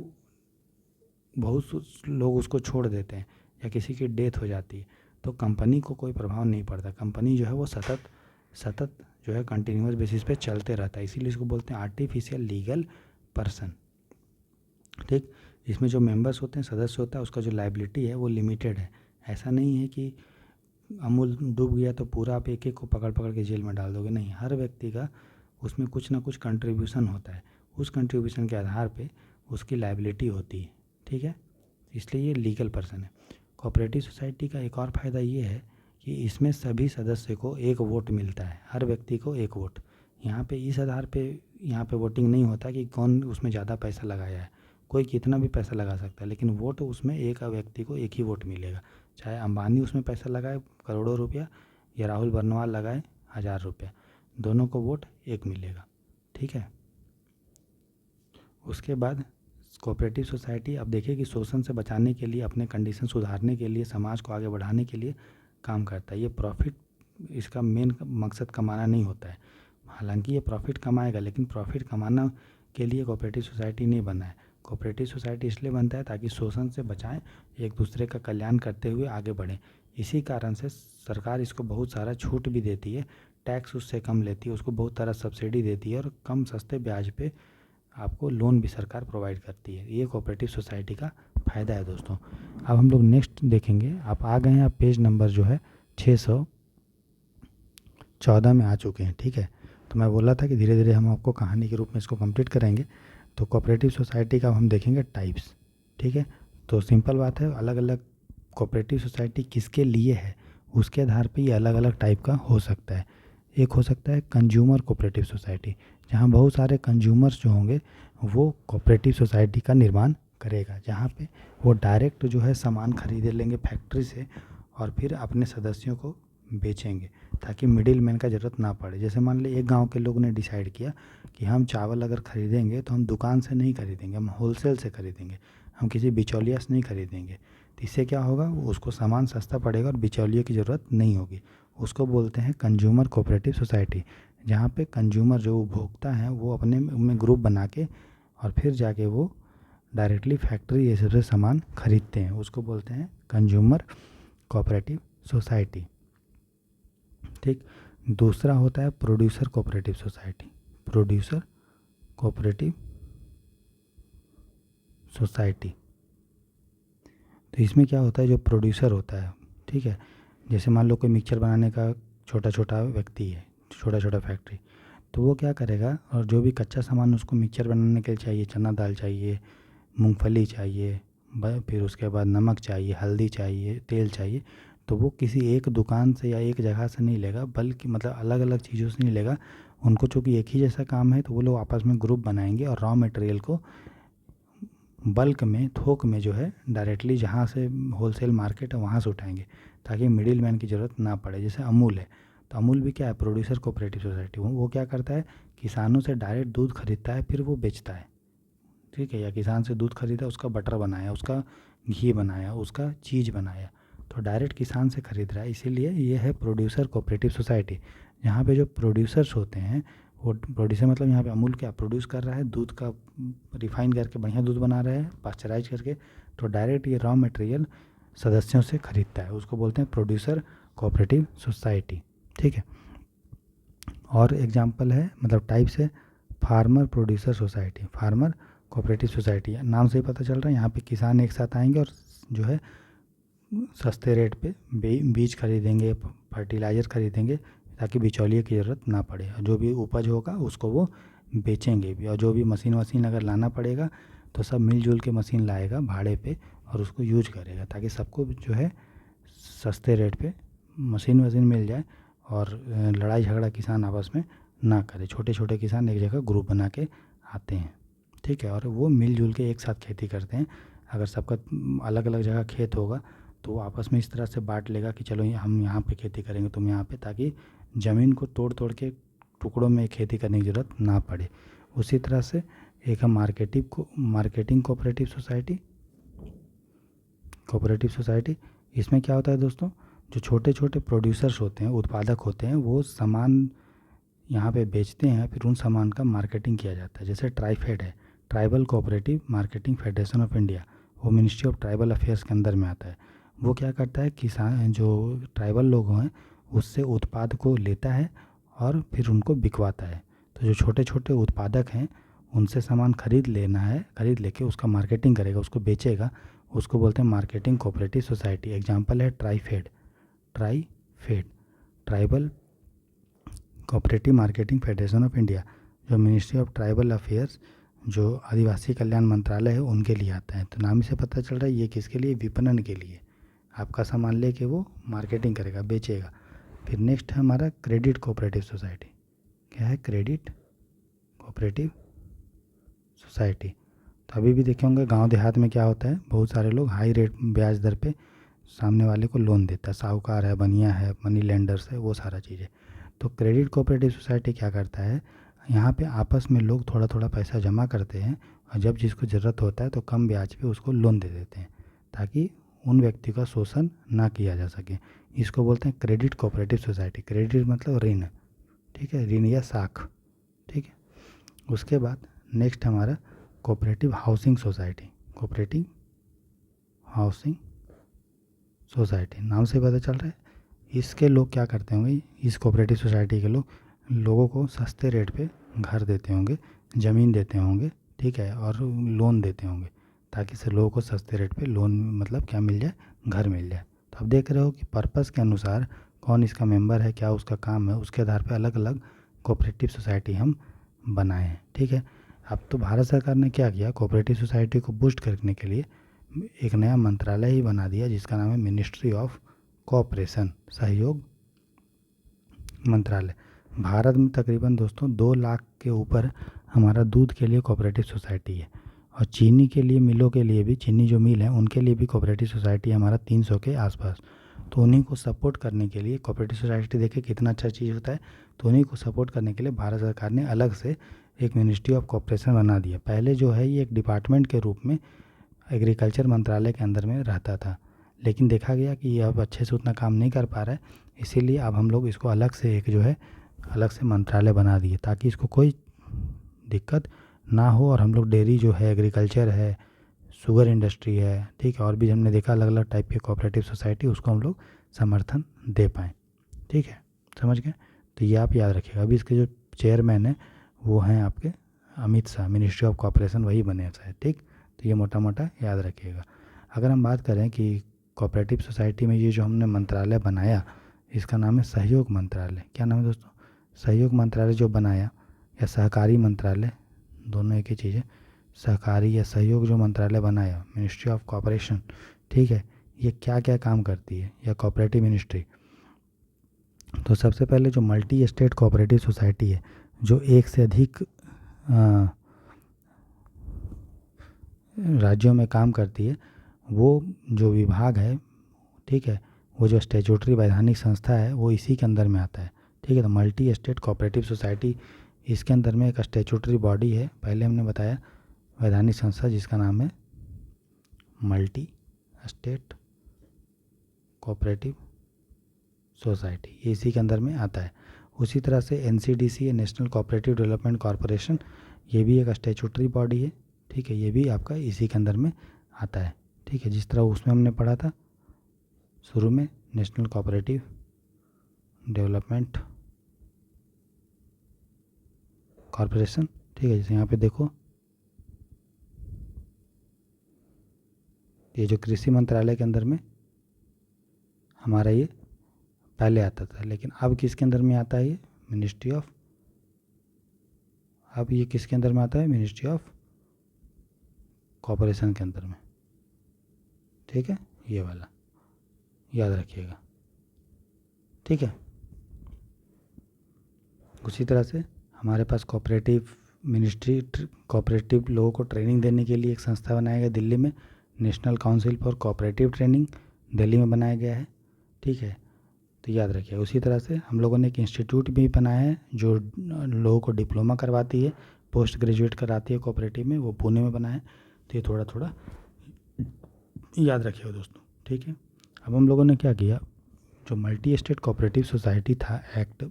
बहुत लोग उसको छोड़ देते हैं या किसी की डेथ हो जाती है तो कंपनी को कोई प्रभाव नहीं पड़ता। कंपनी जो है वो सतत जो है कंटिन्यूअस बेसिस पे चलते रहता है, इसीलिए इसको बोलते हैं आर्टिफिशियल लीगल पर्सन। ठीक, इसमें जो मेंबर्स होते हैं, सदस्य होता है, उसका जो लायबिलिटी है वो लिमिटेड है। ऐसा नहीं है कि अमूल डूब गया तो पूरा आप एक एक को पकड़ पकड़ के जेल में डाल दोगे, नहीं, हर व्यक्ति का उसमें कुछ ना कुछ कंट्रीब्यूशन होता है, उस कंट्रीब्यूशन के आधार पे उसकी लायबिलिटी होती है। ठीक है, इसलिए ये लीगल पर्सन है। कोऑपरेटिव सोसाइटी का एक और फ़ायदा ये है कि इसमें सभी सदस्य को एक वोट मिलता है, हर व्यक्ति को एक वोट। यहाँ पे इस आधार पे यहाँ पे वोटिंग नहीं होता कि कौन उसमें ज़्यादा पैसा लगाया है, कोई कितना भी पैसा लगा सकता है, लेकिन वोट उसमें एक व्यक्ति को एक ही वोट मिलेगा। चाहे अंबानी उसमें पैसा लगाए करोड़ों रुपया या राहुल बर्नवाल लगाए 1000 रुपया, दोनों को वोट एक मिलेगा। ठीक है, उसके बाद कोऑपरेटिव सोसाइटी अब देखिए कि शोषण से बचाने के लिए, अपने कंडीशन सुधारने के लिए, समाज को आगे बढ़ाने के लिए काम करता है। ये प्रॉफिट, इसका मेन मकसद कमाना नहीं होता है। हालांकि ये प्रॉफिट कमाएगा, लेकिन प्रॉफिट कमाना के लिए कोऑपरेटिव सोसाइटी नहीं बना है। कोऑपरेटिव सोसाइटी इसलिए बनता है ताकि शोषण से बचाएं, एक दूसरे का कल्याण करते हुए आगे बढ़ें। इसी कारण से सरकार इसको बहुत सारा छूट भी देती है, टैक्स उससे कम लेती है, उसको बहुत सारा सब्सिडी देती है और कम सस्ते ब्याज पे आपको लोन भी सरकार प्रोवाइड करती है। ये कोऑपरेटिव सोसाइटी का फ़ायदा है दोस्तों। अब हम लोग नेक्स्ट देखेंगे, आप आ गए हैं, आप पेज नंबर जो है 614 में आ चुके हैं। ठीक है, तो मैं बोला था कि धीरे धीरे हम आपको कहानी के रूप में इसको कंप्लीट करेंगे। तो कोऑपरेटिव सोसाइटी का हम देखेंगे टाइप्स। ठीक है, तो सिंपल बात है, अलग अलग कोऑपरेटिव सोसाइटी किसके लिए है उसके आधार पे ये अलग अलग टाइप का हो सकता है। एक हो सकता है कंज्यूमर कोऑपरेटिव सोसाइटी, जहाँ बहुत सारे कंज्यूमर्स जो होंगे वो कोऑपरेटिव सोसाइटी का निर्माण करेगा, जहाँ पे वो डायरेक्ट जो है सामान खरीद लेंगे फैक्ट्री से और फिर अपने सदस्यों को बेचेंगे, ताकि मिडिल मैन का ज़रूरत ना पड़े। जैसे मान ली एक गांव के लोग ने डिसाइड किया कि हम चावल अगर ख़रीदेंगे तो हम दुकान से नहीं खरीदेंगे, हम होलसेल से खरीदेंगे, हम किसी बिचौलिया से नहीं खरीदेंगे। तो इससे क्या होगा, उसको सामान सस्ता पड़ेगा और बिचौलिए की ज़रूरत नहीं होगी। उसको बोलते हैं कंज्यूमर कोऑपरेटिव सोसाइटी, जहाँ पे कंज्यूमर जो उपभोक्ता हैं वो अपने में ग्रुप बना के और फिर जाके वो डायरेक्टली फैक्ट्री ये सब से सामान खरीदते हैं, उसको बोलते हैं कंज्यूमर कोऑपरेटिव सोसाइटी। ठीक, दूसरा होता है producer cooperative society, producer cooperative society. तो इसमें क्या होता है, जो प्रोड्यूसर होता है, ठीक है, जैसे मान लो कोई मिक्सचर बनाने का छोटा छोटा व्यक्ति है, छोटा छोटा फैक्ट्री, तो वो क्या करेगा, और जो भी कच्चा सामान उसको मिक्सचर बनाने के लिए चाहिए, चना दाल चाहिए, मूंगफली चाहिए, फिर उसके बाद नमक चाहिए, हल्दी चाहिए, तेल चाहिए, तो वो किसी एक दुकान से या एक जगह से नहीं लेगा, बल्कि मतलब अलग अलग चीज़ों से नहीं लेगा। उनको चूँकि एक ही जैसा काम है तो वो लोग आपस में ग्रुप बनाएंगे और रॉ मटेरियल को बल्क में, थोक में जो है डायरेक्टली जहाँ से होलसेल मार्केट है वहाँ से उठाएंगे, ताकि मिडिल मैन की ज़रूरत ना पड़े। जैसे अमूल है, तो अमूल भी क्या है, प्रोड्यूसर कोऑपरेटिव सोसाइटी। वो क्या करता है, किसानों से डायरेक्ट दूध खरीदता है, फिर वो बेचता है, ठीक है, या किसान से दूध खरीदा, उसका बटर बनाया, उसका घी बनाया, उसका चीज़ बनाया, तो डायरेक्ट किसान से खरीद रहा है। इसीलिए ये है प्रोड्यूसर कोऑपरेटिव सोसाइटी। यहाँ पे जो प्रोड्यूसर्स होते हैं, वो प्रोड्यूसर मतलब यहाँ पे अमूल क्या प्रोड्यूस कर रहा है, दूध का रिफाइन करके बढ़िया दूध बना रहे हैं पास्चराइज करके, तो डायरेक्ट ये रॉ मटेरियल सदस्यों से खरीदता है, उसको बोलते हैं प्रोड्यूसर कोऑपरेटिव सोसाइटी, ठीक है। और एग्जांपल है, मतलब टाइप्स है, farmer producer society, farmer cooperative society. नाम से ही पता चल रहा है, यहाँ पे किसान एक साथ आएंगे और जो है सस्ते रेट पे बीज खरीदेंगे, फर्टिलाइज़र खरीदेंगे, ताकि बिचौलिए की ज़रूरत ना पड़े, और जो भी उपज होगा उसको वो बेचेंगे भी। और जो भी मशीन वशीन अगर लाना पड़ेगा तो सब मिलजुल के मशीन लाएगा भाड़े पे और उसको यूज करेगा, ताकि सबको जो है सस्ते रेट पे मशीन वशीन मिल जाए, और लड़ाई झगड़ा किसान आपस में ना करे। छोटे छोटे किसान एक जगह ग्रुप बना के आते हैं, ठीक है, और वो मिलजुल के एक साथ खेती करते हैं। अगर सबका अलग अलग जगह खेत होगा तो वो आपस में इस तरह से बांट लेगा कि चलो हम यहाँ पे खेती करेंगे, तुम यहाँ पे, ताकि ज़मीन को तोड़ तोड़ के टुकड़ों में खेती करने की ज़रूरत ना पड़े। उसी तरह से एक है मार्केटिंग कोऑपरेटिव सोसाइटी, इसमें क्या होता है दोस्तों, जो छोटे छोटे प्रोड्यूसर्स होते हैं, उत्पादक होते हैं, वो सामान यहाँ पे बेचते हैं, फिर उन सामान का मार्केटिंग किया जाता है। जैसे ट्राइफेड है, tribal cooperative marketing federation of India, वो मिनिस्ट्री ऑफ ट्राइबल अफेयर्स के अंदर में आता है। वो क्या करता है, किसान जो ट्राइबल लोग हैं उससे उत्पाद को लेता है और फिर उनको बिकवाता है। तो जो छोटे छोटे उत्पादक हैं उनसे सामान खरीद लेना है, खरीद लेके उसका मार्केटिंग करेगा, उसको बेचेगा, उसको बोलते हैं मार्केटिंग कोऑपरेटिव सोसाइटी। एग्जांपल है TRIFED, tribal cooperative marketing federation of India, जो मिनिस्ट्री ऑफ ट्राइबल अफेयर्स, जो आदिवासी कल्याण मंत्रालय है, उनके लिए आता है। तो नाम ही से पता चल रहा है ये किसके लिए, विपणन के लिए। आपका सामान लेके वो मार्केटिंग करेगा, बेचेगा। फिर नेक्स्ट है हमारा क्रेडिट कोऑपरेटिव सोसाइटी। क्या है, क्रेडिट कोऑपरेटिव सोसाइटी। तो अभी भी देखे होंगे गांव देहात में क्या होता है, बहुत सारे लोग हाई रेट ब्याज दर पे सामने वाले को लोन देता है, साहूकार है, बनिया है, मनी लेंडर्स है, वो सारा चीज़ें। तो क्रेडिट कोऑपरेटिव सोसाइटी क्या करता है, यहाँ पे आपस में लोग थोड़ा थोड़ा पैसा जमा करते हैं, और जब जिसको ज़रूरत होता है तो कम ब्याज पे उसको लोन दे देते हैं, ताकि उन व्यक्ति का शोषण ना किया जा सके। इसको बोलते हैं क्रेडिट कोऑपरेटिव सोसाइटी। क्रेडिट मतलब ऋण, ठीक है, ऋण या साख, ठीक है। उसके बाद नेक्स्ट हमारा cooperative housing society, cooperative housing society, नाम से पता चल रहा है। इसके लोग क्या करते होंगे, इस कोऑपरेटिव सोसाइटी के लोग लोगों को सस्ते रेट पे घर देते होंगे, ज़मीन देते होंगे, ठीक है, और लोन देते होंगे, ताकि से लोगों को सस्ते रेट पे लोन मतलब क्या मिल जाए, घर मिल जाए। तो अब देख रहे हो कि पर्पस के अनुसार कौन इसका मेंबर है, क्या उसका काम है, उसके आधार पे अलग अलग कोऑपरेटिव सोसाइटी हम बनाए हैं, ठीक है। अब तो भारत सरकार ने क्या किया, कोऑपरेटिव सोसाइटी को बूस्ट करने के लिए एक नया मंत्रालय ही बना दिया, जिसका नाम है मिनिस्ट्री ऑफ कोऑपरेशन, सहयोग मंत्रालय। भारत में तकरीबन दोस्तों 2 लाख के ऊपर हमारा दूध के लिए कोऑपरेटिव सोसाइटी है, और चीनी के लिए, मिलों के लिए भी, चीनी जो मिल है उनके लिए भी कोऑपरेटिव सोसाइटी हमारा 300 के आसपास। तो उन्हीं को सपोर्ट करने के लिए कोऑपरेटिव सोसाइटी, देखे कितना अच्छा चीज़ होता है, तो उन्हीं को सपोर्ट करने के लिए भारत सरकार ने अलग से एक मिनिस्ट्री ऑफ कोऑपरेशन बना दिया। पहले जो है ये एक डिपार्टमेंट के रूप में एग्रीकल्चर मंत्रालय के अंदर में रहता था, लेकिन देखा गया कि ये अब अच्छे से उतना काम नहीं कर पा रहा है, इसीलिए अब हम लोग इसको अलग से एक जो है अलग से मंत्रालय बना दिए, ताकि इसको कोई दिक्कत ना हो। और हम लोग डेयरी जो है, एग्रीकल्चर है, शुगर इंडस्ट्री है, ठीक है, और भी हमने देखा अलग अलग टाइप के कोऑपरेटिव सोसाइटी, उसको हम लोग समर्थन दे पाएँ, ठीक है, समझ गए। तो ये आप याद रखिएगा। अभी इसके जो चेयरमैन हैं वो हैं आपके Amit Shah, ministry of cooperation वही बने हैं, ठीक। तो ये मोटा मोटा याद रखिएगा। अगर हम बात करें कि कोऑपरेटिव सोसाइटी में ये जो हमने मंत्रालय बनाया, इसका नाम है सहयोग मंत्रालय। क्या नाम है दोस्तों? सहयोग मंत्रालय जो बनाया, या सहकारी मंत्रालय, दोनों एक ही चीज़ है। सहकारी या सहयोग जो मंत्रालय बनाया, मिनिस्ट्री ऑफ कॉपरेशन, ठीक है, ये क्या क्या काम करती है, या कोऑपरेटिव मिनिस्ट्री। तो सबसे पहले जो मल्टी स्टेट कोऑपरेटिव सोसाइटी है, जो एक से अधिक राज्यों में काम करती है, वो जो विभाग है, ठीक है, वो जो स्टैट्यूटरी वैधानिक संस्था है, वो इसी के अंदर में आता है। ठीक है, तो मल्टी स्टेट कोऑपरेटिव सोसाइटी, इसके अंदर में एक स्टैट्यूटरी बॉडी है, पहले हमने बताया, वैधानिक संस्था, जिसका नाम है मल्टी स्टेट कोऑपरेटिव सोसाइटी, ये इसी के अंदर में आता है। उसी तरह से NCDC, national cooperative development corporation, ये भी एक स्टैट्यूटरी बॉडी है। ठीक है, ये भी आपका इसी के अंदर में आता है। ठीक है, जिस तरह उसमें हमने पढ़ा था शुरू में, नेशनल कोऑपरेटिव डेवलपमेंट कॉरपोरेशन। ठीक है, जैसे यहाँ पे देखो, ये जो कृषि मंत्रालय के अंदर में हमारा ये पहले आता था, लेकिन अब किसके अंदर में आता है? ये मिनिस्ट्री ऑफ, अब ये किसके अंदर में आता है? मिनिस्ट्री ऑफ कॉरपोरेशन के अंदर में। ठीक है, ये वाला याद रखिएगा। ठीक है, उसी तरह से हमारे पास कोऑपरेटिव मिनिस्ट्री, कोऑपरेटिव लोगों को ट्रेनिंग देने के लिए एक संस्था बनाया गया दिल्ली में, national council for cooperative training, Delhi में बनाया गया है। ठीक है, तो याद रखिए। उसी तरह से हम लोगों ने एक इंस्टीट्यूट भी बनाया है जो लोगों को डिप्लोमा करवाती है, पोस्ट ग्रेजुएट कराती है कोऑपरेटिव में, वो पुणे में बना है। तो ये थोड़ा थोड़ा याद रखिएगा दोस्तों। ठीक है, अब हम लोगों ने क्या किया, जो मल्टी स्टेट कोऑपरेटिव सोसाइटी था एक्ट,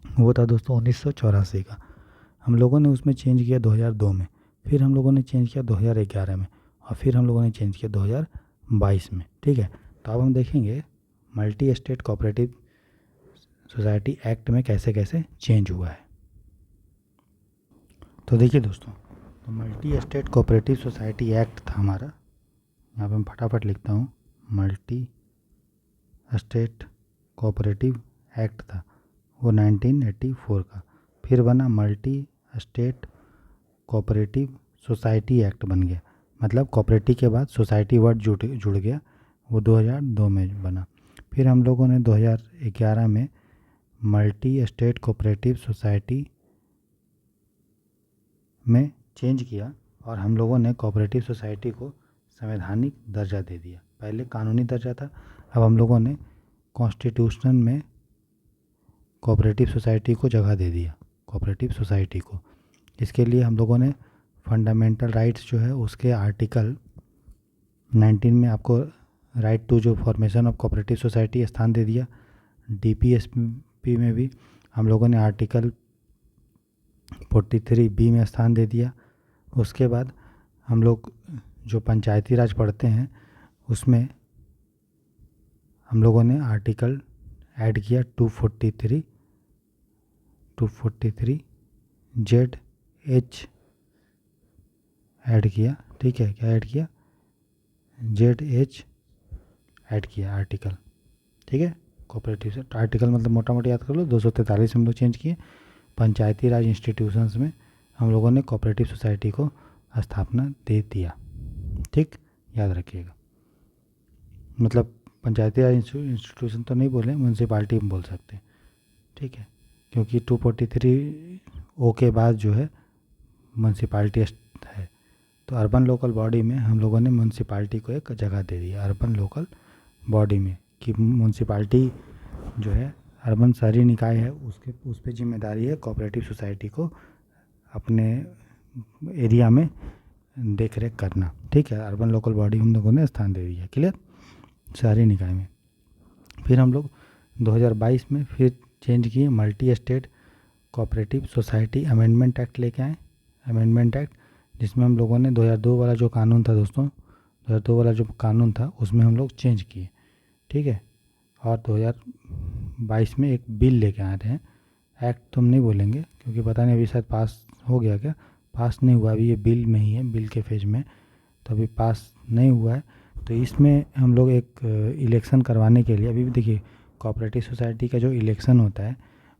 वो था दोस्तों 1984 का। हम लोगों ने उसमें चेंज किया 2002 में, फिर हम लोगों ने चेंज किया 2011 में, और फिर हम लोगों ने चेंज किया 2022 में। ठीक है, तो अब हम देखेंगे multi state cooperative society act में कैसे कैसे चेंज हुआ है। तो देखिए दोस्तों, तो multi state cooperative society act था हमारा, यहाँ पे मैं फटाफट लिखता हूँ, मल्टी स्टेट कोऑपरेटिव एक्ट था वो 1984 का। फिर बना multi state cooperative society act बन गया, मतलब कोऑपरेटिव के बाद सोसाइटी वर्ड जुड़ गया, वो 2002 में बना। फिर हम लोगों ने 2011 में मल्टी स्टेट कोऑपरेटिव सोसाइटी में चेंज किया, और हम लोगों ने कोऑपरेटिव सोसाइटी को संवैधानिक दर्जा दे दिया। पहले कानूनी दर्जा था, अब हम लोगों ने कॉन्स्टिट्यूशन में कोऑपरेटिव सोसाइटी को जगह दे दिया, कोऑपरेटिव सोसाइटी को। इसके लिए हम लोगों ने फंडामेंटल राइट्स जो है उसके आर्टिकल 19 में आपको राइट टू जो फॉर्मेशन ऑफ कोऑपरेटिव सोसाइटी स्थान दे दिया। डीपीएसपी में भी हम लोगों ने आर्टिकल 43B में स्थान दे दिया। उसके बाद हम लोग जो पंचायती राज पढ़ते हैं उसमें हम लोगों ने आर्टिकल ऐड किया 243ZH ऐड किया। ठीक है, क्या ऐड किया? ZH ऐड किया आर्टिकल। ठीक है, कोऑपरेटिव से आर्टिकल मतलब मोटा मोटी याद कर लो, 243 हम लोग चेंज किए। पंचायती राज इंस्टीट्यूशंस में हम लोगों ने कोऑपरेटिव सोसाइटी को स्थापना दे दिया। ठीक, याद रखिएगा। मतलब पंचायती राज इंस्टीट्यूशन तो नहीं बोले, म्यूनसिपाल्टी में बोल सकते हैं। ठीक है, क्योंकि 243 के बाद जो है म्यूनसिपाल्टी है, तो अर्बन लोकल बॉडी में हम लोगों ने म्यूनसिपाल्टी को एक जगह दे दिया, अर्बन लोकल बॉडी में, कि म्यूनसिपाल्टी जो है अर्बन शहरी निकाय है, उस पर जिम्मेदारी है कोऑपरेटिव सोसाइटी को अपने एरिया में देख रेख करना। ठीक है, अर्बन लोकल बॉडी हम लोगों ने स्थान दे दिया, क्लियर, शहरी निकाय में। फिर हम लोग 2022 में फिर चेंज किए, multi state cooperative society amendment act लेके आए, अमेंडमेंट एक्ट, जिसमें हम लोगों ने 2002 वाला जो कानून था दोस्तों, 2002 वाला जो कानून था उसमें हम लोग चेंज किए। ठीक है, और 2022 में एक बिल लेके आ रहे हैं, एक्ट तो हम नहीं बोलेंगे क्योंकि पता नहीं अभी शायद पास हो गया, क्या पास नहीं हुआ, अभी ये बिल में ही है, बिल के फेज में, तो अभी पास नहीं हुआ है। तो इसमें हम लोग एक इलेक्शन करवाने के लिए, अभी भी देखिए कोऑपरेटिव सोसाइटी का जो इलेक्शन होता है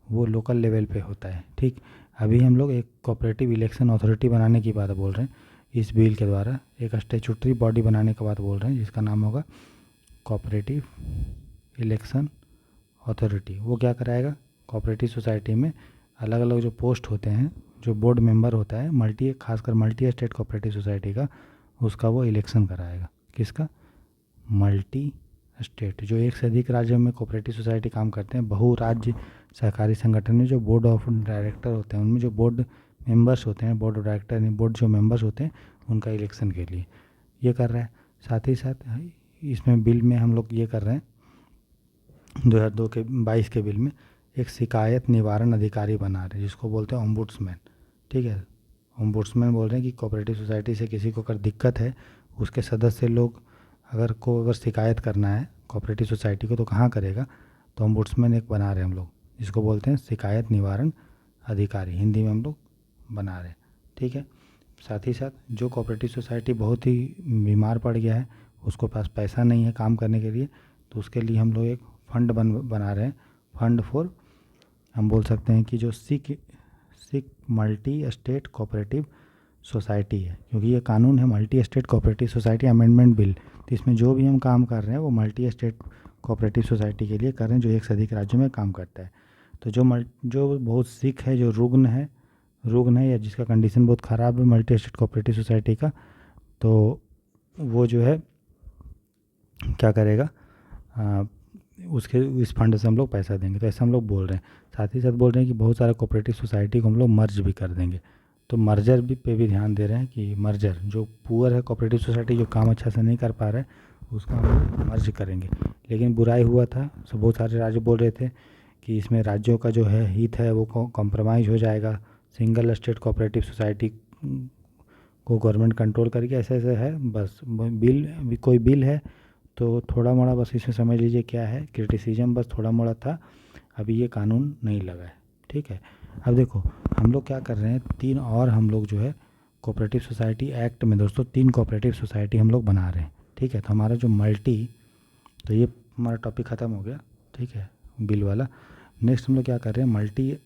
वो लोकल लेवल पे होता है। ठीक, अभी हम लोग एक कोऑपरेटिव इलेक्शन अथॉरिटी बनाने की बात बोल रहे हैं इस बिल के द्वारा, एक स्टैट्यूटरी बॉडी बनाने की बात बोल रहे हैं जिसका नाम होगा कोऑपरेटिव इलेक्शन अथॉरिटी। वो क्या कराएगा, कोऑपरेटिव सोसाइटी में अलग अलग जो पोस्ट होते हैं, जो बोर्ड मेंबर होता है खासकर मल्टी स्टेट कोऑपरेटिव सोसाइटी का, उसका वो इलेक्शन कराएगा। किसका, मल्टी स्टेट, जो एक से अधिक राज्यों में कोऑपरेटिव सोसाइटी काम करते हैं, बहु राज्य सहकारी संगठन में जो बोर्ड ऑफ डायरेक्टर होते हैं, उनमें जो बोर्ड मेंबर्स होते हैं, बोर्ड ऑफ डायरेक्टर नहीं, बोर्ड जो मेंबर्स होते हैं उनका इलेक्शन के लिए ये कर रहा है। साथ ही साथ इसमें बिल में हम लोग ये कर रहे हैं 2022 के बिल में एक शिकायत निवारण अधिकारी बना रहे हैं जिसको बोलते हैं ओम्बुड्समैन। ठीक है, ओम्बुड्समैन बोल रहे हैं कि कोऑपरेटिव सोसाइटी से किसी को अगर दिक्कत है, उसके सदस्य लोग अगर शिकायत करना है कोऑपरेटिव सोसाइटी को तो कहाँ करेगा, तो ओम्बुड्समैन एक बना रहे हैं हम लोग जिसको बोलते हैं शिकायत निवारण अधिकारी, हिंदी में हम लोग बना रहे हैं। ठीक है, साथ ही साथ जो कोऑपरेटिव सोसाइटी बहुत ही बीमार पड़ गया है, उसको पास पैसा नहीं है काम करने के लिए, तो उसके लिए हम लोग एक फंड बना रहे हैं, फंड फॉर, हम बोल सकते हैं कि जो सिक मल्टी स्टेट कोऑपरेटिव सोसाइटी है, क्योंकि ये कानून है multi state cooperative society amendment bill. तो इसमें जो भी हम काम कर रहे हैं वो मल्टी स्टेट कोऑपरेटिव सोसाइटी के लिए कर रहे हैं जो एक से अधिक राज्यों में काम करता है। तो जो बहुत सिक है, जो रुग्ण है या जिसका कंडीशन बहुत ख़राब है मल्टी स्टेट कोऑपरेटिव सोसाइटी का, तो वो जो है क्या करेगा, उसके इस फंड से हम लोग पैसा देंगे। तो ऐसा हम लोग बोल रहे हैं। साथ ही साथ बोल रहे हैं कि बहुत सारे कोऑपरेटिव सोसाइटी को हम लोग मर्ज भी कर देंगे। तो मर्जर पे भी ध्यान दे रहे हैं कि मर्जर जो पुअर है कोऑपरेटिव सोसाइटी, जो काम अच्छा से नहीं कर पा रहे, उसका हम लोग मर्ज करेंगे। लेकिन बुराई हुआ था, सो बहुत सारे राज्य बोल रहे थे कि इसमें राज्यों का जो है हित है वो कॉम्प्रोमाइज़ हो जाएगा, सिंगल स्टेट कोऑपरेटिव सोसाइटी को गवर्नमेंट कंट्रोल करके ऐसे ऐसे है। बस बिल कोई बिल है तो थोड़ा मोड़ा बस इसमें समझ लीजिए क्या है, क्रिटिसिज्म बस थोड़ा मोड़ा था, अभी ये कानून नहीं लगा है। ठीक है, अब देखो हम लोग क्या कर रहे हैं, 3 और हम लोग जो है कोऑपरेटिव सोसाइटी एक्ट में दोस्तों 3 कोऑपरेटिव सोसाइटी हम लोग बना रहे हैं। ठीक है, तो हमारा जो तो ये हमारा टॉपिक ख़त्म हो गया। ठीक है, बिल वाला। नेक्स्ट हम लोग क्या कर रहे हैं, मल्टी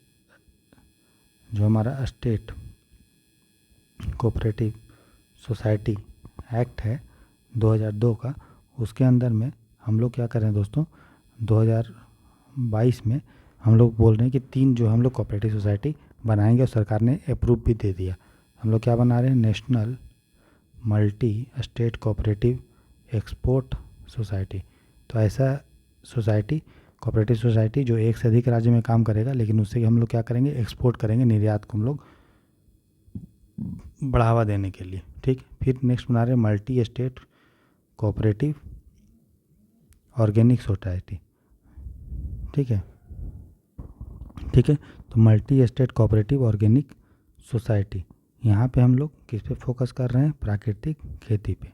जो हमारा स्टेट कोऑपरेटिव सोसाइटी एक्ट है 2002 का, उसके अंदर में हम लोग क्या कर रहे हैं दोस्तों, 2022 में हम लोग बोल रहे हैं कि 3 जो हम लोग कोऑपरेटिव सोसाइटी बनाएंगे और सरकार ने अप्रूव भी दे दिया। हम लोग क्या बना रहे हैं, national multi state cooperative export society. तो ऐसा सोसाइटी, कोऑपरेटिव सोसाइटी जो एक से अधिक राज्य में काम करेगा, लेकिन उससे हम लोग क्या करेंगे, एक्सपोर्ट करेंगे, निर्यात को हम लोग बढ़ावा देने के लिए। ठीक, फिर नेक्स्ट बना रहे हैं multi state cooperative organic society. ठीक है, तो multi state cooperative organic society, यहाँ पे हम लोग किस पे फोकस कर रहे हैं, प्राकृतिक खेती पे।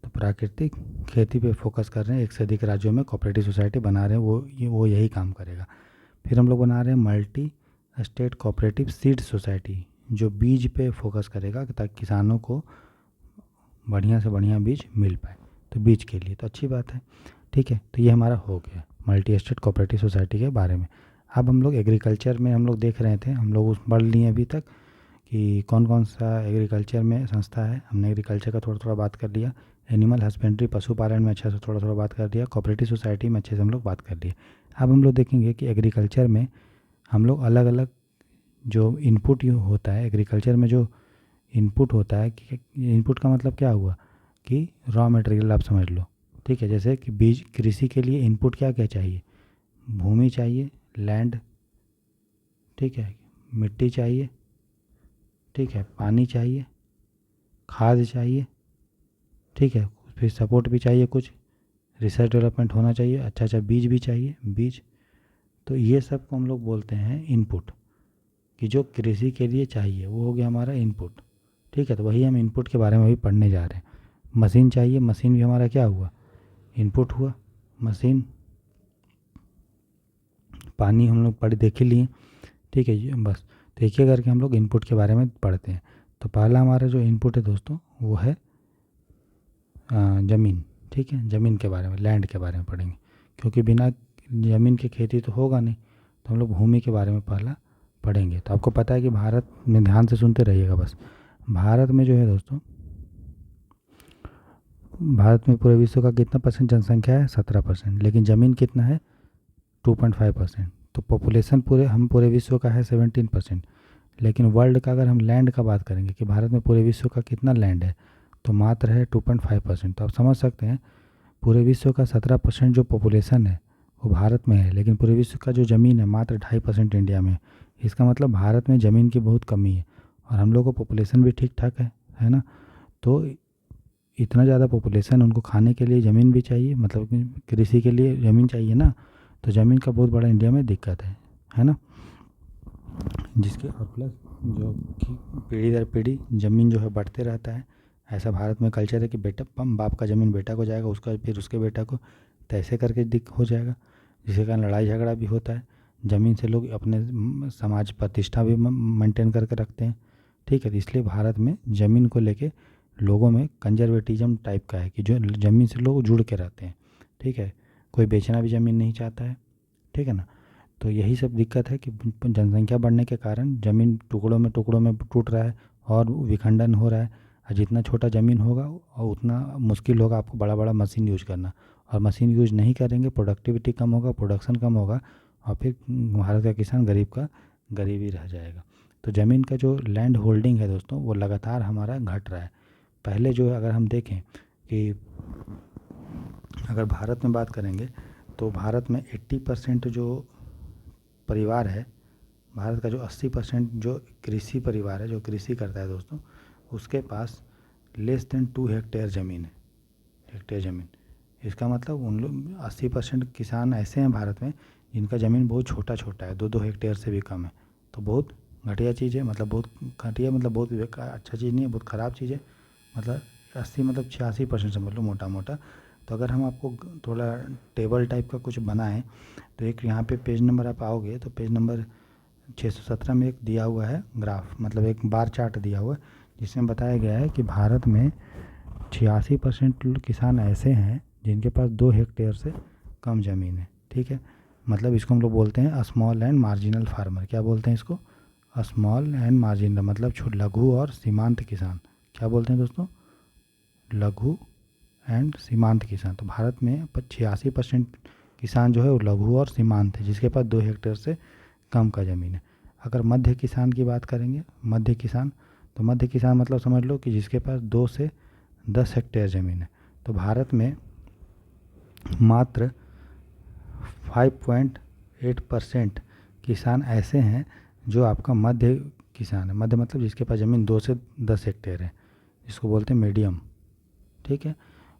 तो प्राकृतिक खेती पे फोकस कर रहे हैं, एक से अधिक राज्यों में कोऑपरेटिव सोसाइटी बना रहे हैं, वो यही काम करेगा। फिर हम लोग बना रहे हैं multi state cooperative seed society, जो बीज पे फोकस करेगा ताकि किसानों को बढ़िया से बढ़िया बीज मिल पाए, तो बीज के लिए तो अच्छी बात है। ठीक है, तो ये हमारा हो गया मल्टी स्टेट कोऑपरेटिव सोसाइटी के बारे में। अब हम लोग एग्रीकल्चर में हम लोग देख रहे थे, हम लोग उस पढ़ लिए अभी तक कि कौन कौन सा एग्रीकल्चर में संस्था है। हमने एग्रीकल्चर का थोड़ा थोड़ा बात कर लिया, एनिमल हस्बेंड्री पशुपालन में अच्छा से थोड़ा थोड़ा बात कर लिया, कोऑपरेटिव सोसाइटी में अच्छे से हम लोग बात कर लिए। अब हम लोग देखेंगे कि एग्रीकल्चर में हम लोग अलग अलग जो इनपुट होता है, एग्रीकल्चर में जो इनपुट होता है, कि इनपुट का मतलब क्या हुआ कि रॉ मटेरियल आप समझ लो। ठीक है, जैसे कि बीज, कृषि के लिए इनपुट क्या क्या चाहिए, भूमि चाहिए, लैंड, ठीक है, मिट्टी चाहिए, ठीक है, पानी चाहिए, खाद चाहिए, ठीक है, फिर सपोर्ट भी चाहिए, कुछ रिसर्च डेवलपमेंट होना चाहिए, अच्छा बीज भी चाहिए, बीज। तो ये सब को हम लोग बोलते हैं इनपुट, कि जो कृषि के लिए चाहिए वो हो गया हमारा इनपुट। ठीक है, तो वही हम इनपुट के बारे में भी पढ़ने जा रहे हैं। मशीन चाहिए, मशीन भी हमारा क्या हुआ, इनपुट हुआ, मशीन। पानी हम लोग देख ही लिए। ठीक है जी, बस तो एक करके हम लोग इनपुट के बारे में पढ़ते हैं। तो पहला हमारा जो इनपुट है दोस्तों वो है ज़मीन। ठीक है, ज़मीन के बारे में, लैंड के बारे में पढ़ेंगे, क्योंकि बिना ज़मीन की खेती तो होगा नहीं, तो हम लोग भूमि के बारे में पहला पढ़ेंगे। तो आपको पता है कि भारत में, ध्यान से सुनते रहिएगा बस, भारत में जो है दोस्तों, भारत में पूरे विश्व का कितना परसेंट जनसंख्या है? 17%। लेकिन ज़मीन कितना है? 2.5%। तो पॉपुलेशन पूरे विश्व का है 17%। लेकिन वर्ल्ड का, अगर हम लैंड का बात करेंगे कि भारत में पूरे विश्व का कितना लैंड है, तो मात्र है 2.5%। तो आप समझ सकते हैं पूरे विश्व का 17% जो पॉपुलेशन है वो भारत में है, लेकिन पूरे विश्व का जो ज़मीन है मात्र 2.5% इंडिया में है। इसका मतलब भारत में ज़मीन की बहुत कमी है, और हम लोग को पॉपुलेशन भी ठीक ठाक है ना। तो इतना ज़्यादा पॉपुलेशन, उनको खाने के लिए ज़मीन भी चाहिए, मतलब कि कृषि के लिए ज़मीन चाहिए ना। तो ज़मीन का बहुत बड़ा इंडिया में दिक्कत है ना। जिसके और प्लस जो कि पीढ़ी दर पीढ़ी ज़मीन जो है बढ़ते रहता है। ऐसा भारत में कल्चर है कि बेटा बाप का ज़मीन बेटा को जाएगा, उसका फिर उसके बेटा को, तो ऐसे करके दिक हो जाएगा, जिसके कारण लड़ाई झगड़ा भी होता है। ज़मीन से लोग अपने समाज प्रतिष्ठा भी मेंटेन करके रखते हैं। ठीक है, तो इसलिए भारत में ज़मीन को लेके लोगों में कंजर्वेटिज्म टाइप का है कि जो ज़मीन से लोग जुड़ के रहते हैं। ठीक है, कोई बेचना भी ज़मीन नहीं चाहता है। ठीक है ना। तो यही सब दिक्कत है कि जनसंख्या बढ़ने के कारण ज़मीन टुकड़ों में टूट रहा है और विखंडन हो रहा है। और जितना छोटा ज़मीन होगा और उतना मुश्किल होगा आपको बड़ा बड़ा मशीन यूज करना, और मशीन यूज नहीं करेंगे, प्रोडक्टिविटी कम होगा, प्रोडक्शन कम होगा, और फिर भारत का किसान गरीब का गरीब ही रह जाएगा। तो ज़मीन का जो लैंड होल्डिंग है दोस्तों, वो लगातार हमारा घट रहा है। पहले जो है, अगर हम देखें कि अगर भारत में बात करेंगे तो भारत में 80% जो परिवार है, भारत का जो 80% जो कृषि परिवार है, जो कृषि करता है दोस्तों, उसके पास लेस देन 2 हेक्टेयर ज़मीन है। हेक्टेयर ज़मीन, इसका मतलब उन लोग 80% किसान ऐसे हैं भारत में जिनका ज़मीन बहुत छोटा छोटा है, 2-2 हेक्टेयर से भी कम है। तो बहुत घटिया चीज़ है, मतलब बहुत घटिया, मतलब बहुत अच्छा चीज़ नहीं है, बहुत ख़राब चीज़ है। मतलब 80 मतलब 86% समझ लो मोटा मोटा। तो अगर हम आपको थोड़ा टेबल टाइप का कुछ बनाएं, तो एक यहाँ पे पेज नंबर आप आओगे तो पेज नंबर 617 में एक दिया हुआ है ग्राफ, मतलब एक बार चार्ट दिया हुआ है, जिसमें बताया गया है कि भारत में 86% किसान ऐसे हैं जिनके पास 2 हेक्टेयर से कम ज़मीन है। ठीक है, मतलब इसको हम लोग बोलते हैं स्मॉल एंड मार्जिनल फार्मर। क्या बोलते हैं इसको? स्मॉल एंड मार्जिनल, मतलब लघु और सीमांत किसान। क्या बोलते हैं दोस्तों? लघु एंड सीमांत किसान। तो भारत में 86% किसान जो है वो लघु और सीमांत है, जिसके पास 2 हेक्टेयर से कम का ज़मीन है। अगर मध्य किसान की बात करेंगे, मध्य किसान, तो मध्य किसान मतलब समझ लो कि जिसके पास 2 से 10 हेक्टेयर ज़मीन है। तो भारत में मात्र 5.8% किसान ऐसे हैं जो आपका मध्य किसान है। मध्य मतलब जिसके पास ज़मीन 2 से 10 हेक्टेयर है, जिसको बोलते हैं मीडियम। ठीक है,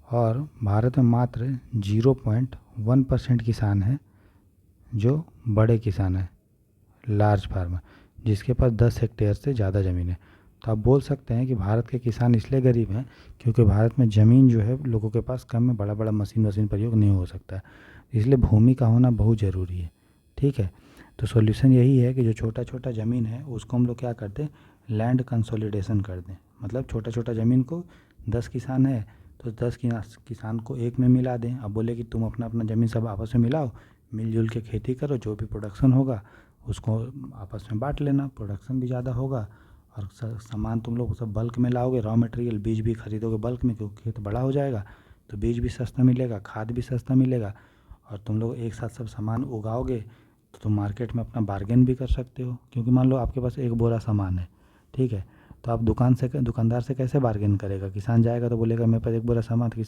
और भारत में मात्र 0.1% किसान है जो बड़े किसान हैं, लार्ज फार्मर, जिसके पास 10 हेक्टेयर से ज़्यादा ज़मीन है। तो आप बोल सकते हैं कि भारत के किसान इसलिए गरीब हैं क्योंकि भारत में ज़मीन जो है लोगों के पास कम है, बड़ा बड़ा मशीन प्रयोग नहीं हो सकता है, इसलिए भूमि का होना बहुत ज़रूरी है। ठीक है, तो सॉल्यूशन यही है कि जो छोटा छोटा ज़मीन है उसको हम लोग क्या करते हैं, लैंड कंसोलिडेशन कर दें। मतलब छोटा छोटा ज़मीन को 10 किसान है तो 10 किसान को एक में मिला दें। अब बोले कि तुम अपना अपना ज़मीन सब आपस में मिलाओ, मिलजुल के खेती करो, जो भी प्रोडक्शन होगा उसको आपस में बांट लेना, प्रोडक्शन भी ज़्यादा होगा, और सामान तुम लोग सब बल्क में लाओगे, रॉ मटेरियल बीज भी खरीदोगे बल्क में, क्योंकि खेत बड़ा हो जाएगा तो बीज भी सस्ता मिलेगा, खाद भी सस्ता मिलेगा, और तुम लोग एक साथ सब सामान उगाओगे तो तुम मार्केट में अपना बार्गेन भी कर सकते हो। क्योंकि मान लो आपके पास एक बोरा सामान है, ठीक है, तो आप दुकानदार से कैसे बार्गेन करेगा? किसान जाएगा तो बोलेगा मेरे पास एक बोरा सामान, तो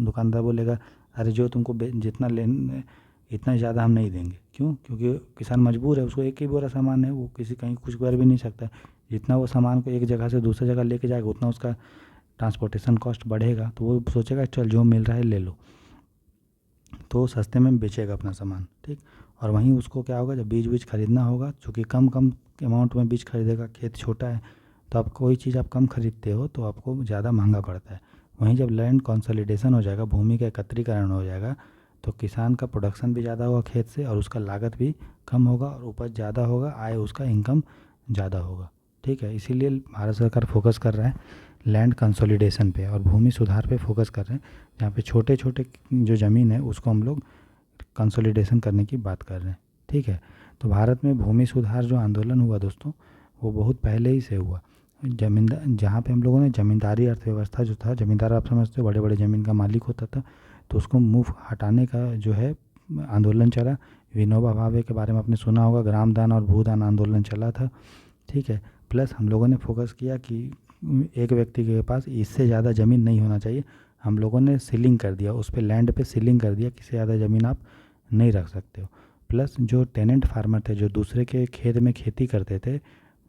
दुकानदार बोलेगा अरे जो तुमको जितना लेने इतना ज़्यादा हम नहीं देंगे। क्यों? क्योंकि किसान मजबूर है, उसको एक ही बोरा सामान है, वो किसी कहीं कुछ कर भी नहीं सकता। जितना वो सामान को एक जगह से दूसरी जगह लेके जाएगा उतना उसका ट्रांसपोर्टेशन कॉस्ट बढ़ेगा, तो वो सोचेगा चल जो मिल रहा है ले लो, तो सस्ते में बेचेगा अपना सामान। ठीक, और वहीं उसको क्या होगा, जब बीज खरीदना होगा, चूँकि कम कम अमाउंट में बीज खरीदेगा, खेत छोटा है, तो आप कोई चीज़ आप कम खरीदते हो तो आपको ज़्यादा महंगा पड़ता है। वहीं जब लैंड कंसोलिडेशन हो जाएगा, भूमि का एकत्रीकरण हो जाएगा, तो किसान का प्रोडक्शन भी ज़्यादा होगा खेत से, और उसका लागत भी कम होगा, और उपज ज़्यादा होगा, आय उसका इनकम ज़्यादा होगा। ठीक है, इसीलिए भारत सरकार फोकस कर रहा है लैंड कंसोलिडेशन पे और भूमि सुधार पे फोकस कर रहे हैं, जहाँ पे छोटे छोटे जो ज़मीन है उसको हम लोग कंसोलिडेशन करने की बात कर रहे हैं। ठीक है, तो भारत में भूमि सुधार जो आंदोलन हुआ दोस्तों, वो बहुत पहले ही से हुआ। जमींदार, जहाँ पे हम लोगों ने जमींदारी अर्थव्यवस्था जो था, जमींदार आप समझते हो बड़े बड़े ज़मीन का मालिक होता था, तो उसको मुँह हटाने का जो है आंदोलन चला। विनोबा भावे के बारे में आपने सुना होगा, ग्रामदान और भूदान आंदोलन चला था। ठीक है, प्लस हम लोगों ने फोकस किया कि एक व्यक्ति के पास इससे ज़्यादा ज़मीन नहीं होना चाहिए। हम लोगों ने सीलिंग कर दिया, उस पे लैंड पे सीलिंग कर दिया कि इससे ज़्यादा ज़मीन आप नहीं रख सकते हो। प्लस जो टेनेंट फार्मर थे, जो दूसरे के खेत में खेती करते थे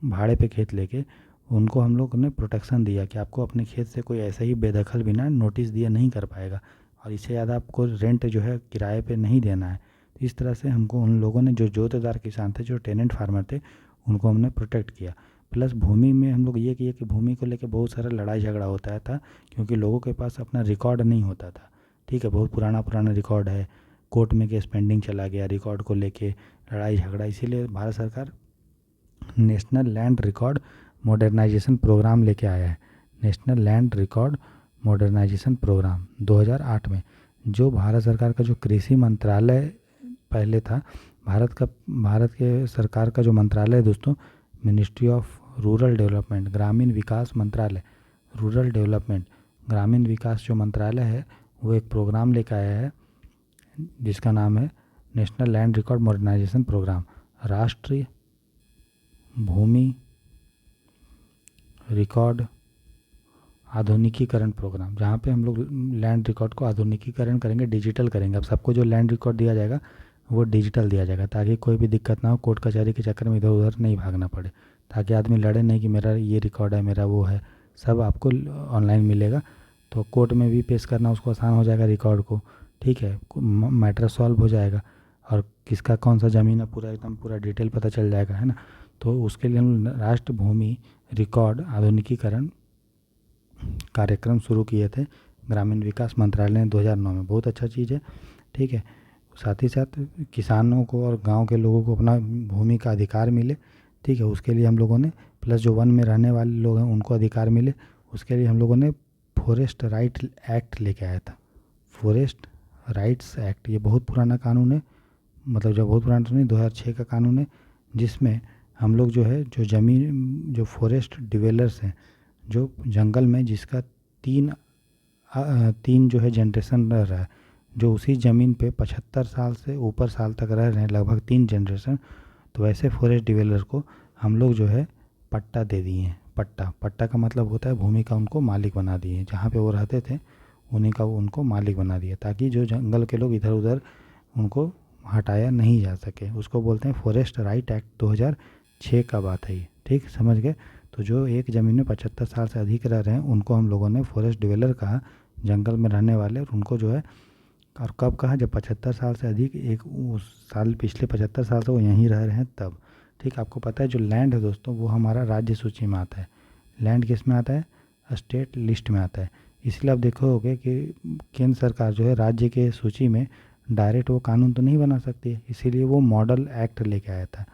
भाड़े पे खेत लेके, उनको हम लोग ने प्रोटेक्शन दिया कि आपको अपने खेत से कोई ऐसे ही बेदखल बिना नोटिस दिए नहीं कर पाएगा, और इससे ज़्यादा आपको रेंट जो है किराए पे नहीं देना है। तो इस तरह से हमको उन लोगों ने, जो जोतदार किसान थे, जो टेनेंट फार्मर थे, उनको हमने प्रोटेक्ट किया। प्लस भूमि में हम लोग ये किए कि भूमि को लेकर बहुत सारा लड़ाई झगड़ा होता था, क्योंकि लोगों के पास अपना रिकॉर्ड नहीं होता था। ठीक है, बहुत पुराना पुराना रिकॉर्ड है, कोर्ट में केस पेंडिंग चला गया रिकॉर्ड को लेके, लड़ाई झगड़ा। इसीलिए भारत सरकार national land record modernisation programme लेके आया है। National land record modernisation programme 2008 में, जो भारत सरकार का जो कृषि मंत्रालय पहले था, भारत के सरकार का जो मंत्रालय है दोस्तों, मिनिस्ट्री ऑफ रूरल डेवलपमेंट, ग्रामीण विकास मंत्रालय, रूरल डेवलपमेंट, ग्रामीण विकास जो मंत्रालय है, वो एक प्रोग्राम लेकर आया है जिसका नाम है national land record modernisation programme, राष्ट्रीय भूमि रिकॉर्ड आधुनिकीकरण प्रोग्राम, जहाँ पे हम लोग लैंड रिकॉर्ड को आधुनिकीकरण करेंगे, डिजिटल करेंगे। अब सबको जो लैंड रिकॉर्ड दिया जाएगा वो डिजिटल दिया जाएगा, ताकि कोई भी दिक्कत ना हो, कोर्ट कचहरी के चक्कर में इधर उधर नहीं भागना पड़े, ताकि आदमी लड़े नहीं कि मेरा ये रिकॉर्ड है, मेरा वो है। सब आपको ऑनलाइन मिलेगा, तो कोर्ट में भी पेश करना उसको आसान हो जाएगा रिकॉर्ड को। ठीक है, मैटर सॉल्व हो जाएगा, और किसका कौन सा ज़मीन है पूरा एकदम पूरा डिटेल पता चल जाएगा, है ना। तो उसके लिए हम राष्ट्र भूमि रिकॉर्ड आधुनिकीकरण कार्यक्रम शुरू किए थे ग्रामीण विकास मंत्रालय ने 2009 में। बहुत अच्छा चीज़ है। ठीक है, साथ ही साथ किसानों को और गांव के लोगों को अपना भूमि का अधिकार मिले। ठीक है, उसके लिए हम लोगों ने, प्लस जो वन में रहने वाले लोग हैं उनको अधिकार मिले, उसके लिए हम लोगों ने फॉरेस्ट राइट एक्ट लेके आया था। फॉरेस्ट राइट्स एक्ट, ये बहुत पुराना कानून है, मतलब जब बहुत पुराना तो नहीं, 2006 का कानून है, जिसमें हम लोग जो है, जो ज़मीन, जो फॉरेस्ट डिवेलर्स हैं, जो जंगल में जिसका तीन जो है जनरेशन रह रहा है, जो उसी ज़मीन पे 75 साल से ऊपर साल तक रह रहे हैं, लगभग 3 जनरेशन, तो वैसे फॉरेस्ट डिवेलर को हम लोग जो है पट्टा दे दिए हैं। पट्टा का मतलब होता है भूमि का उनको मालिक बना दिए हैं, जहाँ पे वो रहते थे उन्हीं का वो उनको मालिक बना दिया, ताकि जो जंगल के लोग इधर उधर उनको हटाया नहीं जा सके। उसको बोलते हैं फॉरेस्ट राइट एक्ट, 2006 का बात है ये। ठीक, समझ गए। तो जो एक ज़मीन में 75 साल से अधिक रह रहे हैं उनको हम लोगों ने फॉरेस्ट डिवेलर कहा, जंगल में रहने वाले, और उनको जो है, और कब कहा, जब 75 साल से अधिक, एक उस साल पिछले 75 साल से वो यहीं रह रहे हैं तब। ठीक, आपको पता है जो लैंड है दोस्तों, वो हमारा राज्य सूची में आता है। लैंड किस में आता है? स्टेट लिस्ट में आता है। इसलिए आप देखोगे कि केंद्र सरकार जो है राज्य के सूची में डायरेक्ट वो कानून तो नहीं बना सकती है, इसीलिए वो मॉडल एक्ट लेके आया था।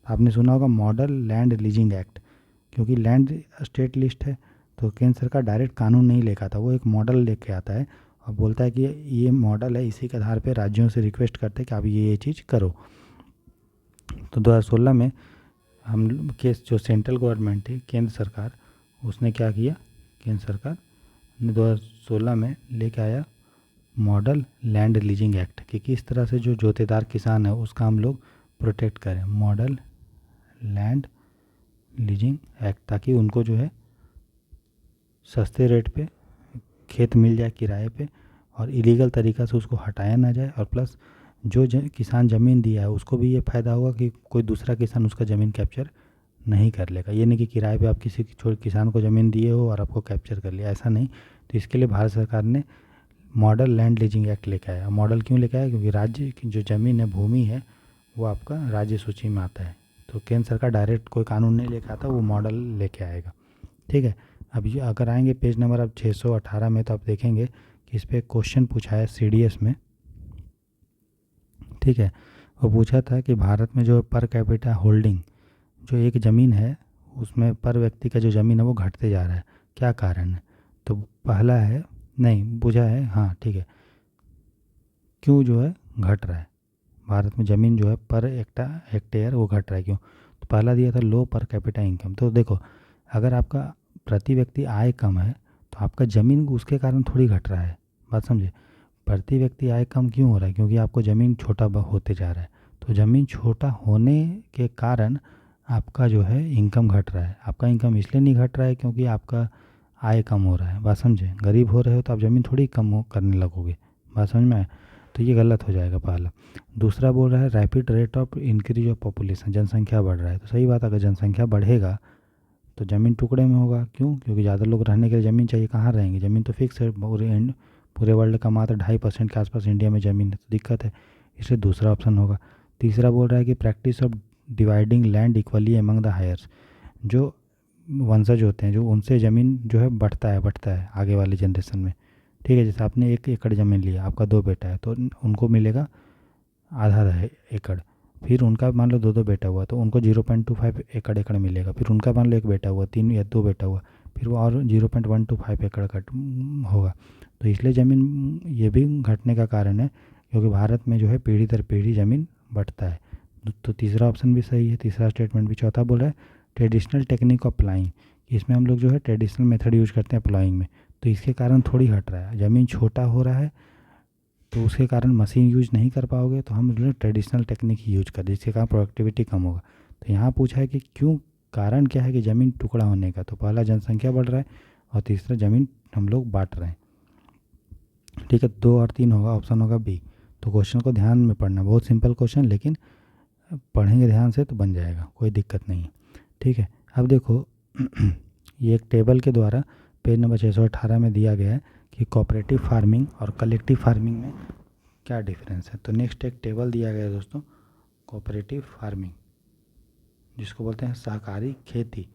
आपने सुना होगा मॉडल लैंड लीजिंग एक्ट, क्योंकि लैंड स्टेट लिस्ट है, तो केंद्र सरकार डायरेक्ट कानून नहीं लेकर आता, वो एक मॉडल लेके आता है और बोलता है कि ये मॉडल है, इसी के आधार पे राज्यों से रिक्वेस्ट करते हैं कि आप ये चीज़ करो। तो 2016 में हम केस, जो सेंट्रल गवर्नमेंट थी, केंद्र सरकार, उसने क्या किया, केंद्र सरकार ने 2016 में लेके आया मॉडल लैंड लीजिंग एक्ट, कि किस तरह से जो जोतेदार किसान है उसका हम लोग प्रोटेक्ट करें। मॉडल लैंड लीजिंग एक्ट, ताकि उनको जो है सस्ते रेट पे खेत मिल जाए किराए पे, और इलीगल तरीक़ा से उसको हटाया ना जाए, और प्लस जो किसान ज़मीन दिया है उसको भी ये फ़ायदा होगा कि कोई दूसरा किसान उसका ज़मीन कैप्चर नहीं कर लेगा। ये नहीं कि किराए पे आप किसी किसान को ज़मीन दिए हो और आपको कैप्चर कर लिया, ऐसा नहीं। तो इसके लिए भारत सरकार ने मॉडल लैंड लीजिंग एक्ट लेके आया। मॉडल क्यों लेके आया? क्योंकि राज्य की जो ज़मीन है, भूमि है, वो आपका राज्य सूची में आता है, तो केंद्र सरकार डायरेक्ट कोई कानून नहीं लेके आता, वो मॉडल लेके आएगा। ठीक है, अब ये अगर आएंगे पेज नंबर अब 618 में, तो आप देखेंगे कि इस पर क्वेश्चन पूछा है CDS में। ठीक है, वो पूछा था कि भारत में जो पर कैपिटा होल्डिंग, जो एक ज़मीन है उसमें पर व्यक्ति का जो ज़मीन है वो घटते जा रहा है, क्या कारण है? तो पहला है, नहीं पूछा है, हाँ ठीक है, क्यों जो है घट रहा है, भारत में ज़मीन जो है पर हेक्टेयर वो घट रहा है। क्यों? तो पहला दिया था लो पर कैपिटा इनकम। तो देखो, अगर आपका प्रति व्यक्ति आय कम है तो आपका ज़मीन उसके कारण थोड़ी घट रहा है। बात समझे? प्रति व्यक्ति आय कम क्यों हो रहा है? क्योंकि आपको ज़मीन छोटा होते जा रहा है। तो ज़मीन छोटा होने के कारण आपका जो है इनकम घट रहा है। आपका इनकम इसलिए नहीं घट रहा है क्योंकि आपका आय कम हो रहा है। बात समझे? गरीब हो रहे हो तो आप ज़मीन थोड़ी कम करने लगोगे। बात समझ में आए? तो ये गलत हो जाएगा पहला। दूसरा बोल रहा है rapid rate of increase of population, जनसंख्या बढ़ रहा है। तो सही बात, अगर जनसंख्या बढ़ेगा तो ज़मीन टुकड़े में होगा। क्यों? क्योंकि ज़्यादा लोग रहने के लिए ज़मीन चाहिए। कहाँ रहेंगे? ज़मीन तो फिक्स है। पूरे वर्ल्ड का मात्र 2.5% के आसपास इंडिया में ज़मीन है, तो दिक्कत है। इसलिए दूसरा ऑप्शन होगा। तीसरा बोल रहा है कि practice of dividing land equally among the heirs, जो वंशज होते हैं जो उनसे ज़मीन जो है बढ़ता है आगे वाली जनरेशन में। ठीक है, जैसे आपने 1 एकड़ ज़मीन लिया, आपका 2 बेटा है तो उनको मिलेगा आधा आधा एकड़। फिर उनका मान लो 2 बेटा हुआ तो उनको 0.25 एकड़ मिलेगा। फिर उनका मान लो 1 बेटा हुआ, 3 या 2 बेटा हुआ, फिर वो और 0.125 एकड़ कट होगा। तो इसलिए ज़मीन ये भी घटने का कारण है क्योंकि भारत में जो है पीढ़ी दर पीढ़ी ज़मीन बढ़ता है। तो तीसरा ऑप्शन भी सही है, तीसरा स्टेटमेंट भी। चौथा बोल रहा है ट्रेडिशनल टेक्निक ऑफ प्लाइंग, इसमें हम लोग जो है ट्रेडिशनल मेथड यूज करते हैं प्लाइंग में, तो इसके कारण थोड़ी घट रहा है। ज़मीन छोटा हो रहा है तो उसके कारण मशीन यूज नहीं कर पाओगे, तो हम जो ट्रेडिशनल टेक्निक ही यूज करें जिसके कारण प्रोडक्टिविटी कम होगा। तो यहाँ पूछा है कि क्यों, कारण क्या है कि ज़मीन टुकड़ा होने का। तो पहला जनसंख्या बढ़ रहा है और तीसरा ज़मीन हम लोग बांट रहे हैं। ठीक है, 2 और 3 होगा, ऑप्शन होगा बी। तो क्वेश्चन को ध्यान में पढ़ना, बहुत सिंपल क्वेश्चन, लेकिन पढ़ेंगे ध्यान से तो बन जाएगा, कोई दिक्कत नहीं है। ठीक है, अब देखो ये एक टेबल के द्वारा पेज नंबर 618 में दिया गया है कि कोऑपरेटिव फार्मिंग और कलेक्टिव फार्मिंग में क्या डिफरेंस है। तो नेक्स्ट एक टेबल दिया गया है दोस्तों, कोऑपरेटिव फार्मिंग जिसको बोलते हैं सहकारी खेती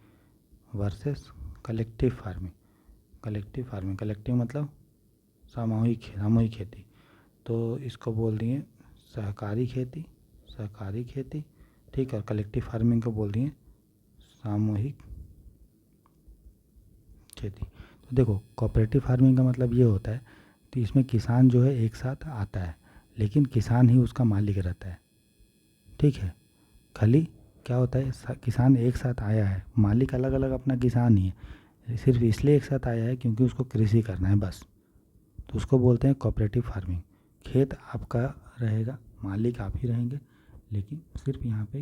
वर्सेस कलेक्टिव फार्मिंग। कलेक्टिव मतलब सामूहिक खेती। तो इसको बोल दिए सहकारी खेती। ठीक है, और कलेक्टिव फार्मिंग को बोल दिए सामूहिक खेती। तो देखो, कोऑपरेटिव फार्मिंग का मतलब ये होता है कि इसमें किसान जो है एक साथ आता है, लेकिन किसान ही उसका मालिक रहता है। ठीक है, खाली क्या होता है, किसान एक साथ आया है, मालिक अलग अलग अपना किसान ही है, सिर्फ इसलिए एक साथ आया है क्योंकि उसको कृषि करना है बस। तो उसको बोलते हैं कोऑपरेटिव फार्मिंग। खेत आपका रहेगा, मालिक आप ही रहेंगे, लेकिन सिर्फ यहाँ पे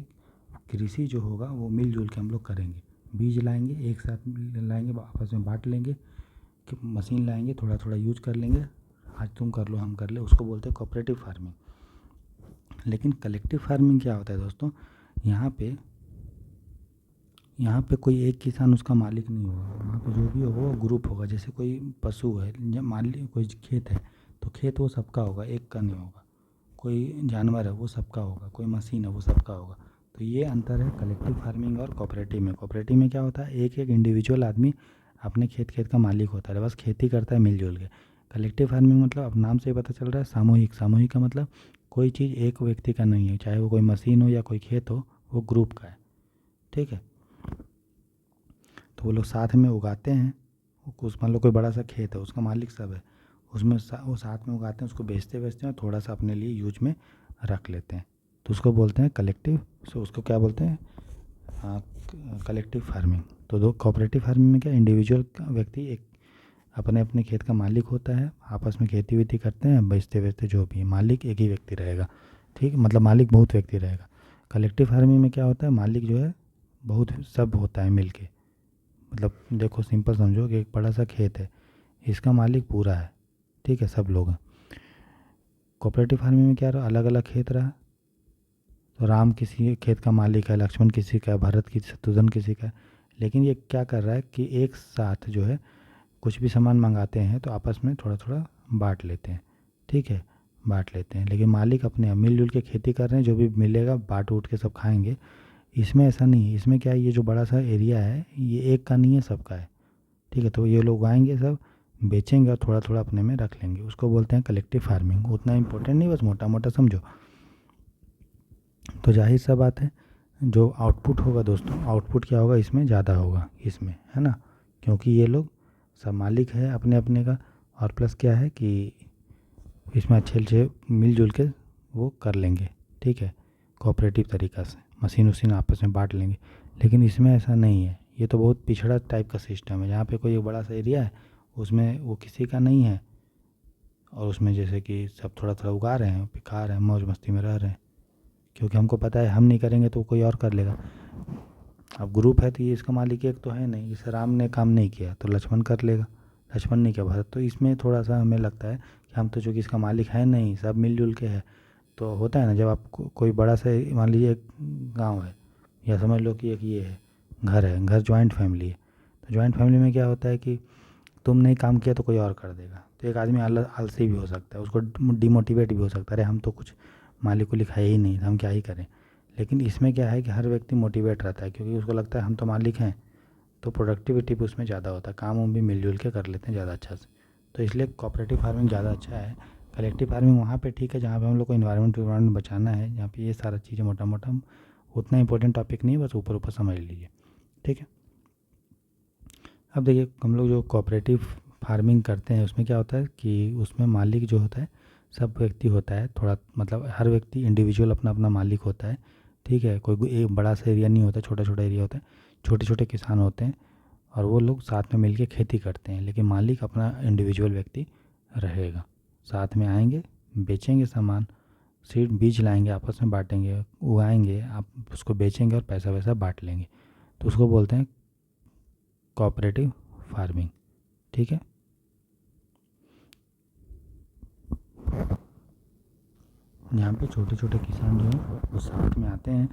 कृषि जो होगा वो मिलजुल के हम लोग करेंगे। बीज लाएंगे एक साथ लाएंगे, आपस में बांट लेंगे, कि मशीन लाएंगे, थोड़ा थोड़ा यूज कर लेंगे, आज तुम कर लो हम कर ले, उसको बोलते हैं कोऑपरेटिव फार्मिंग। लेकिन कलेक्टिव फार्मिंग क्या होता है दोस्तों, यहाँ पे कोई एक किसान उसका मालिक नहीं होगा, वहाँ पे जो भी होगा वो ग्रुप होगा। जैसे कोई पशु है, मान ली कोई खेत है तो खेत वो सबका होगा, एक का नहीं होगा। कोई जानवर है वो सबका होगा, कोई मशीन है वो सबका होगा। तो ये अंतर है कलेक्टिव फार्मिंग और कोऑपरेटिव में। कोऑपरेटिव में क्या होता है, एक एक इंडिविजुअल आदमी अपने खेत का मालिक होता है, बस खेती करता है मिलजुल के। कलेक्टिव फार्मिंग मतलब अब नाम से ही पता चल रहा है सामूहिक का मतलब कोई चीज़ एक व्यक्ति का नहीं है, चाहे वो कोई मशीन हो या कोई खेत हो, वो ग्रुप का है। ठीक है, तो वो लोग साथ में उगाते हैं। कुछ मान लो कोई बड़ा सा खेत है, उसका मालिक सब है, उसमें वो साथ में उगाते हैं, उसको बेचते हैं और थोड़ा सा अपने लिए यूज में रख लेते हैं, तो उसको बोलते हैं कलेक्टिव। सो उसको क्या बोलते हैं, हाँ, कलेक्टिव फार्मिंग। तो दो कोऑपरेटिव फार्मिंग में क्या, इंडिविजुअल व्यक्ति एक अपने अपने खेत का मालिक होता है, आपस में खेती वेती करते हैं, बेचते जो भी, मालिक एक ही व्यक्ति रहेगा। ठीक, मतलब मालिक बहुत व्यक्ति रहेगा। कलेक्टिव फार्मिंग में क्या होता है, मालिक जो है बहुत सब होता है मिल के। मतलब देखो सिंपल समझो कि एक बड़ा सा खेत है, इसका मालिक पूरा है। ठीक है, सब लोग हैं। कोऑपरेटिव फार्मिंग में क्या रहा, अलग अलग खेत रहा, तो राम किसी खेत का मालिक है, लक्ष्मण किसी का, भरत की, शत्रुघ्न किसी का। लेकिन ये क्या कर रहा है कि एक साथ जो है कुछ भी सामान मंगाते हैं तो आपस में थोड़ा थोड़ा बांट लेते हैं। ठीक है, बांट लेते हैं, लेकिन मालिक अपने मिलजुल के खेती कर रहे हैं, जो भी मिलेगा बांट उठ के सब खाएंगे। इसमें ऐसा नहीं है, इसमें क्या है, ये जो बड़ा सा एरिया है ये एक का नहीं है, सबका है। ठीक है, तो ये लोग आएंगे सब बेचेंगे और थोड़ा थोड़ा अपने में रख लेंगे, उसको बोलते हैं कलेक्टिव फार्मिंग। उतना इंपॉर्टेंट नहीं, बस मोटा मोटा समझो। तो जाहिर सा बात है, जो आउटपुट होगा दोस्तों, आउटपुट क्या होगा इसमें, ज़्यादा होगा इसमें, है ना, क्योंकि ये लोग सब मालिक है अपने अपने का। और प्लस क्या है कि इसमें अच्छे अच्छे मिलजुल के वो कर लेंगे। ठीक है, कोऑपरेटिव तरीक़ा से मशीन वशीन आपस में बांट लेंगे। लेकिन इसमें ऐसा नहीं है, ये तो बहुत पिछड़ा टाइप का सिस्टम है, जहाँ पे कोई एक बड़ा सा एरिया है, उसमें वो किसी का नहीं है, और उसमें जैसे कि सब थोड़ा थोड़ा उगा रहे हैं, खा रहे हैं, मौज मस्ती में रह रहे हैं, क्योंकि हमको पता है हम नहीं करेंगे तो कोई और कर लेगा। अब ग्रुप है तो ये इसका मालिक एक तो है नहीं, जैसे राम ने काम नहीं किया तो लक्ष्मण कर लेगा, लक्ष्मण नहीं किया भरत। तो इसमें थोड़ा सा हमें लगता है कि हम तो चूँकि इसका मालिक है नहीं, सब मिलजुल के है। तो होता है ना, जब आप कोई बड़ा सा मान लीजिए एक गाँव है, या समझ लो कि एक ये है घर जॉइंट फैमिली है, तो जॉइंट फैमिली में क्या होता है कि तुम नहीं काम किया तो कोई और कर देगा। तो एक आदमी आलसी भी हो सकता है, उसको डिमोटिवेट भी हो सकता है, अरे हम तो कुछ मालिक को लिखाया ही नहीं, हम क्या ही करें। लेकिन इसमें क्या है कि हर व्यक्ति मोटिवेट रहता है, क्योंकि उसको लगता है हम तो मालिक हैं, तो प्रोडक्टिविटी भी उसमें ज़्यादा होता है, काम हम भी मिलजुल के कर लेते हैं ज़्यादा अच्छा से। तो इसलिए कोऑपरेटिव फार्मिंग ज़्यादा अच्छा है। कलेक्टिव फार्मिंग वहाँ पे ठीक है जहाँ पे हम लोग को इन्वायरमेंट बचाना है, जहाँ पे ये सारा चीज़ें मोटा मोटा उतना इंपॉर्टेंट टॉपिक नहीं है, बस ऊपर ऊपर समझ लीजिए, ठीक है। अब देखिए हम लोग जो कोऑपरेटिव फार्मिंग करते हैं उसमें क्या होता है कि उसमें मालिक जो होता है सब व्यक्ति होता है, थोड़ा मतलब हर व्यक्ति इंडिविजुअल अपना अपना मालिक होता है, ठीक है। कोई एक बड़ा सा एरिया नहीं होता, छोटा छोटा एरिया होता है, छोटे छोटे किसान होते हैं, और वो लोग साथ में मिलके खेती करते हैं, लेकिन मालिक अपना इंडिविजुअल व्यक्ति रहेगा। साथ में आएंगे, बेचेंगे सामान, सीड बीज लाएंगे, आपस में बांटेंगे, उगाएंगे, आप उसको बेचेंगे और पैसा वैसा बांट लेंगे, तो उसको बोलते हैं कोऑपरेटिव फार्मिंग, ठीक है। यहाँ पे छोटे छोटे किसान जो हैं वो साथ में आते हैं,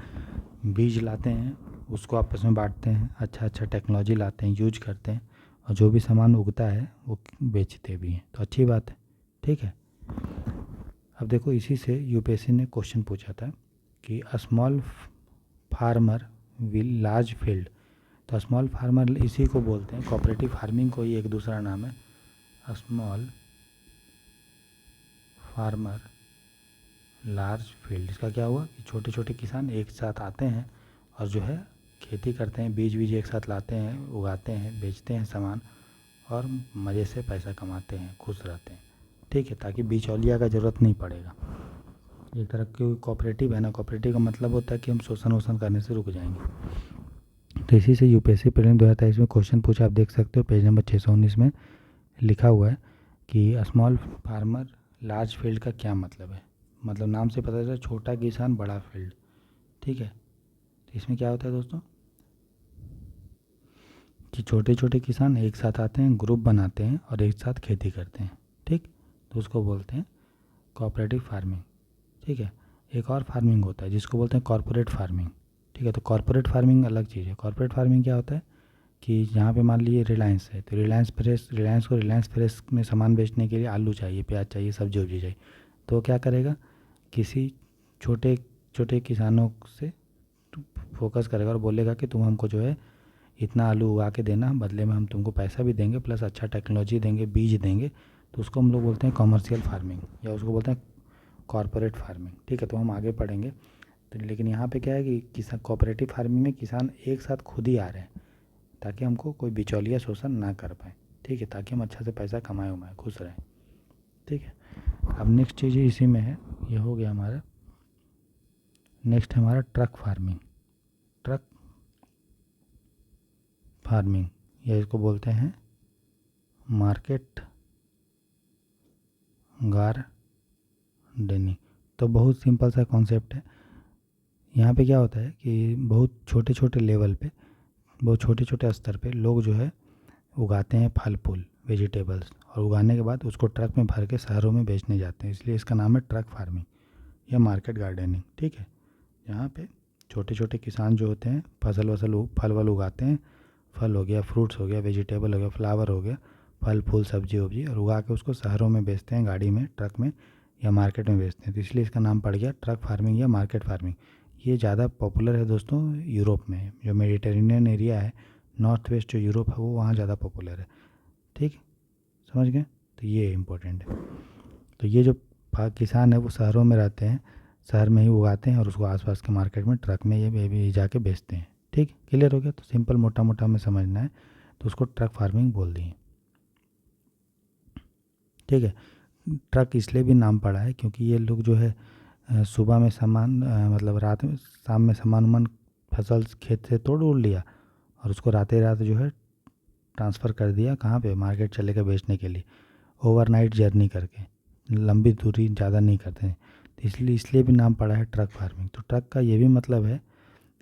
बीज लाते हैं, उसको आपस में बांटते हैं, अच्छा अच्छा टेक्नोलॉजी लाते हैं, यूज करते हैं, और जो भी सामान उगता है वो बेचते भी हैं, तो अच्छी बात है, ठीक है। अब देखो इसी से यूपीएससी ने क्वेश्चन पूछा था कि a small farmer will large field. तो स्मॉल फार्मर इसी को बोलते हैं, कोऑपरेटिव फार्मिंग को ही एक दूसरा नाम है, स्मॉल फार्मर लार्ज फील्ड। इसका क्या हुआ कि छोटे छोटे किसान एक साथ आते हैं और जो है खेती करते हैं, बीज बीज एक साथ लाते हैं, उगाते हैं, बेचते हैं सामान, और मज़े से पैसा कमाते हैं, खुश रहते हैं, ठीक है, ताकि बिचौलिया का ज़रूरत नहीं पड़ेगा। एक तरह की कोऑपरेटिव है ना, कोऑपरेटिव का मतलब होता है कि हम शोषण वोषण करने से रुक जाएंगे। तो इसी से यूपीएससी प्रीलिम 2023 में क्वेश्चन पूछा, आप देख सकते हो पेज नंबर 619 में लिखा हुआ है कि स्मॉल फार्मर लार्ज फील्ड का क्या मतलब है। मतलब नाम से पता चला छोटा किसान बड़ा फील्ड, ठीक है। तो इसमें क्या होता है दोस्तों कि छोटे छोटे किसान एक साथ आते हैं, ग्रुप बनाते हैं और एक साथ खेती करते हैं, ठीक, तो उसको बोलते हैं कोऑपरेटिव फार्मिंग, ठीक है। एक और फार्मिंग होता है जिसको बोलते हैं कॉर्पोरेट फार्मिंग, ठीक है। तो कॉर्पोरेट फार्मिंग अलग चीज़ है। कॉर्पोरेट फार्मिंग क्या होता है कि जहाँ पे मान लीजिए रिलायंस है, तो रिलायंस फ्रेश में सामान बेचने के लिए आलू चाहिए, प्याज चाहिए, सब्जी वब्जी चाहिए, तो क्या करेगा, किसी छोटे छोटे किसानों से फोकस करेगा और बोलेगा कि तुम हमको जो है इतना आलू उगा के देना, बदले में हम तुमको पैसा भी देंगे, प्लस अच्छा टेक्नोलॉजी देंगे, बीज देंगे। तो उसको हम लोग बोलते हैं कॉमर्शियल फार्मिंग, या उसको बोलते हैं कॉरपोरेट फार्मिंग, ठीक है। तो हम आगे पढ़ेंगे। तो लेकिन यहाँ पे क्या है कि किसान कोऑपरेटिव फार्मिंग में किसान एक साथ खुद ही आ रहे हैं, ताकि हमको कोई बिचौलिया शोषण ना कर पाए, ठीक है, ताकि हम अच्छा से पैसा कमाए उमाए, खुश रहें, ठीक है। अब नेक्स्ट चीज़ इसी में है, ये हो गया हमारा। नेक्स्ट है हमारा ट्रक फार्मिंग। ट्रक फार्मिंग या इसको बोलते हैं मार्केट गार्डनिंग। तो बहुत सिंपल सा कॉन्सेप्ट है। यहाँ पे क्या होता है कि बहुत छोटे छोटे लेवल पे, बहुत छोटे छोटे स्तर पे लोग जो है उगाते हैं फल फूल वेजिटेबल्स, और उगाने के बाद उसको ट्रक में भर के शहरों में बेचने जाते हैं, इसलिए इसका नाम है ट्रक फार्मिंग या मार्केट गार्डनिंग, ठीक है। यहाँ पे छोटे छोटे किसान जो होते हैं फल वल उगाते हैं, फल हो गया, फ्रूट्स हो गया, वेजिटेबल हो गया, फ्लावर हो गया, फल फूल सब्जी वब्जी, और उगा के उसको शहरों में बेचते हैं, गाड़ी में, ट्रक में या मार्केट में बेचते हैं, तो इसलिए इसका नाम पड़ गया ट्रक फार्मिंग या मार्केट फार्मिंग। ये ज़्यादा पॉपुलर है दोस्तों यूरोप में, जो मेडिटेरेनियन एरिया है, नॉर्थ वेस्ट जो यूरोप है वो वहाँ ज़्यादा पॉपुलर है, ठीक है, समझ गए। तो ये इम्पोर्टेंट है। तो ये जो किसान है वो शहरों में रहते हैं, शहर में ही उगाते हैं और उसको आसपास के मार्केट में ट्रक में ये भी जाके बेचते हैं, ठीक, क्लियर हो गया। तो सिंपल मोटा मोटा हमें समझना है, तो उसको ट्रक फार्मिंग बोल दिए, ठीक है। ट्रक इसलिए भी नाम पड़ा है क्योंकि ये लोग जो है सुबह में सामान मतलब रात में शाम में सामान उमान फसल खेत से तोड़ उड़ लिया और उसको रातें रात जो है ट्रांसफ़र कर दिया कहाँ पे, मार्केट चले गए बेचने के लिए, ओवरनाइट जर्नी करके, लंबी दूरी ज़्यादा नहीं करते हैं। तो इसलिए भी नाम पड़ा है ट्रक फार्मिंग। तो ट्रक का ये भी मतलब है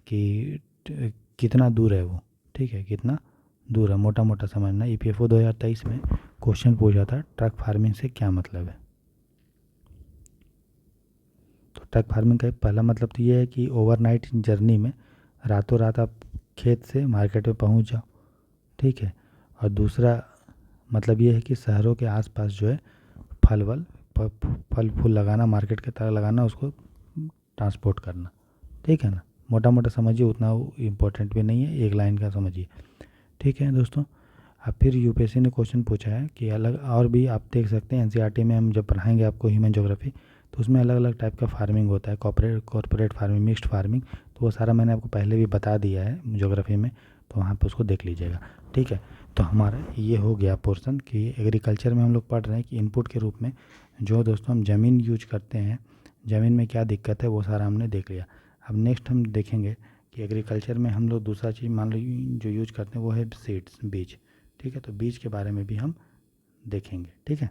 कि कितना दूर है वो, ठीक है, कितना दूर है, मोटा मोटा समझना। ईपीएफओ 2023 में क्वेश्चन पूछा था ट्रक फार्मिंग से क्या मतलब है। तो ट्रक फार्मिंग का पहला मतलब तो ये है कि ओवरनाइट जर्नी में रातों रात आप खेत से मार्केट में पहुंच जाओ, ठीक है। और दूसरा मतलब ये है कि शहरों के आसपास जो है फल वल फल फूल लगाना, मार्केट की तरह लगाना, उसको ट्रांसपोर्ट करना, ठीक है ना। मोटा मोटा समझिए, उतना इम्पोर्टेंट भी नहीं है, एक लाइन का समझिए, ठीक है दोस्तों। अब फिर यूपीएससी ने क्वेश्चन पूछा है कि अलग और भी आप देख सकते हैं, एनसीईआरटी में हम जब पढ़ाएंगे आपको ह्यूमन ज्योग्राफी, तो उसमें अलग अलग टाइप का फार्मिंग होता है, कॉर्पोरेट फार्मिंग, मिक्स्ड फार्मिंग। तो वो सारा मैंने आपको पहले भी बता दिया है ज्योग्राफी में, तो वहाँ पे उसको देख लीजिएगा, ठीक है। तो हमारा ये हो गया पोर्शन कि एग्रीकल्चर में हम लोग पढ़ रहे हैं कि इनपुट के रूप में जो दोस्तों हम ज़मीन यूज करते हैं, ज़मीन में क्या दिक्कत है वो सारा हमने देख लिया। अब नेक्स्ट हम देखेंगे कि एग्रीकल्चर में हम लोग दूसरा चीज़ मान लो जो यूज करते हैं वो है सीड्स, बीज, ठीक है। तो बीज के बारे में भी हम देखेंगे, ठीक है।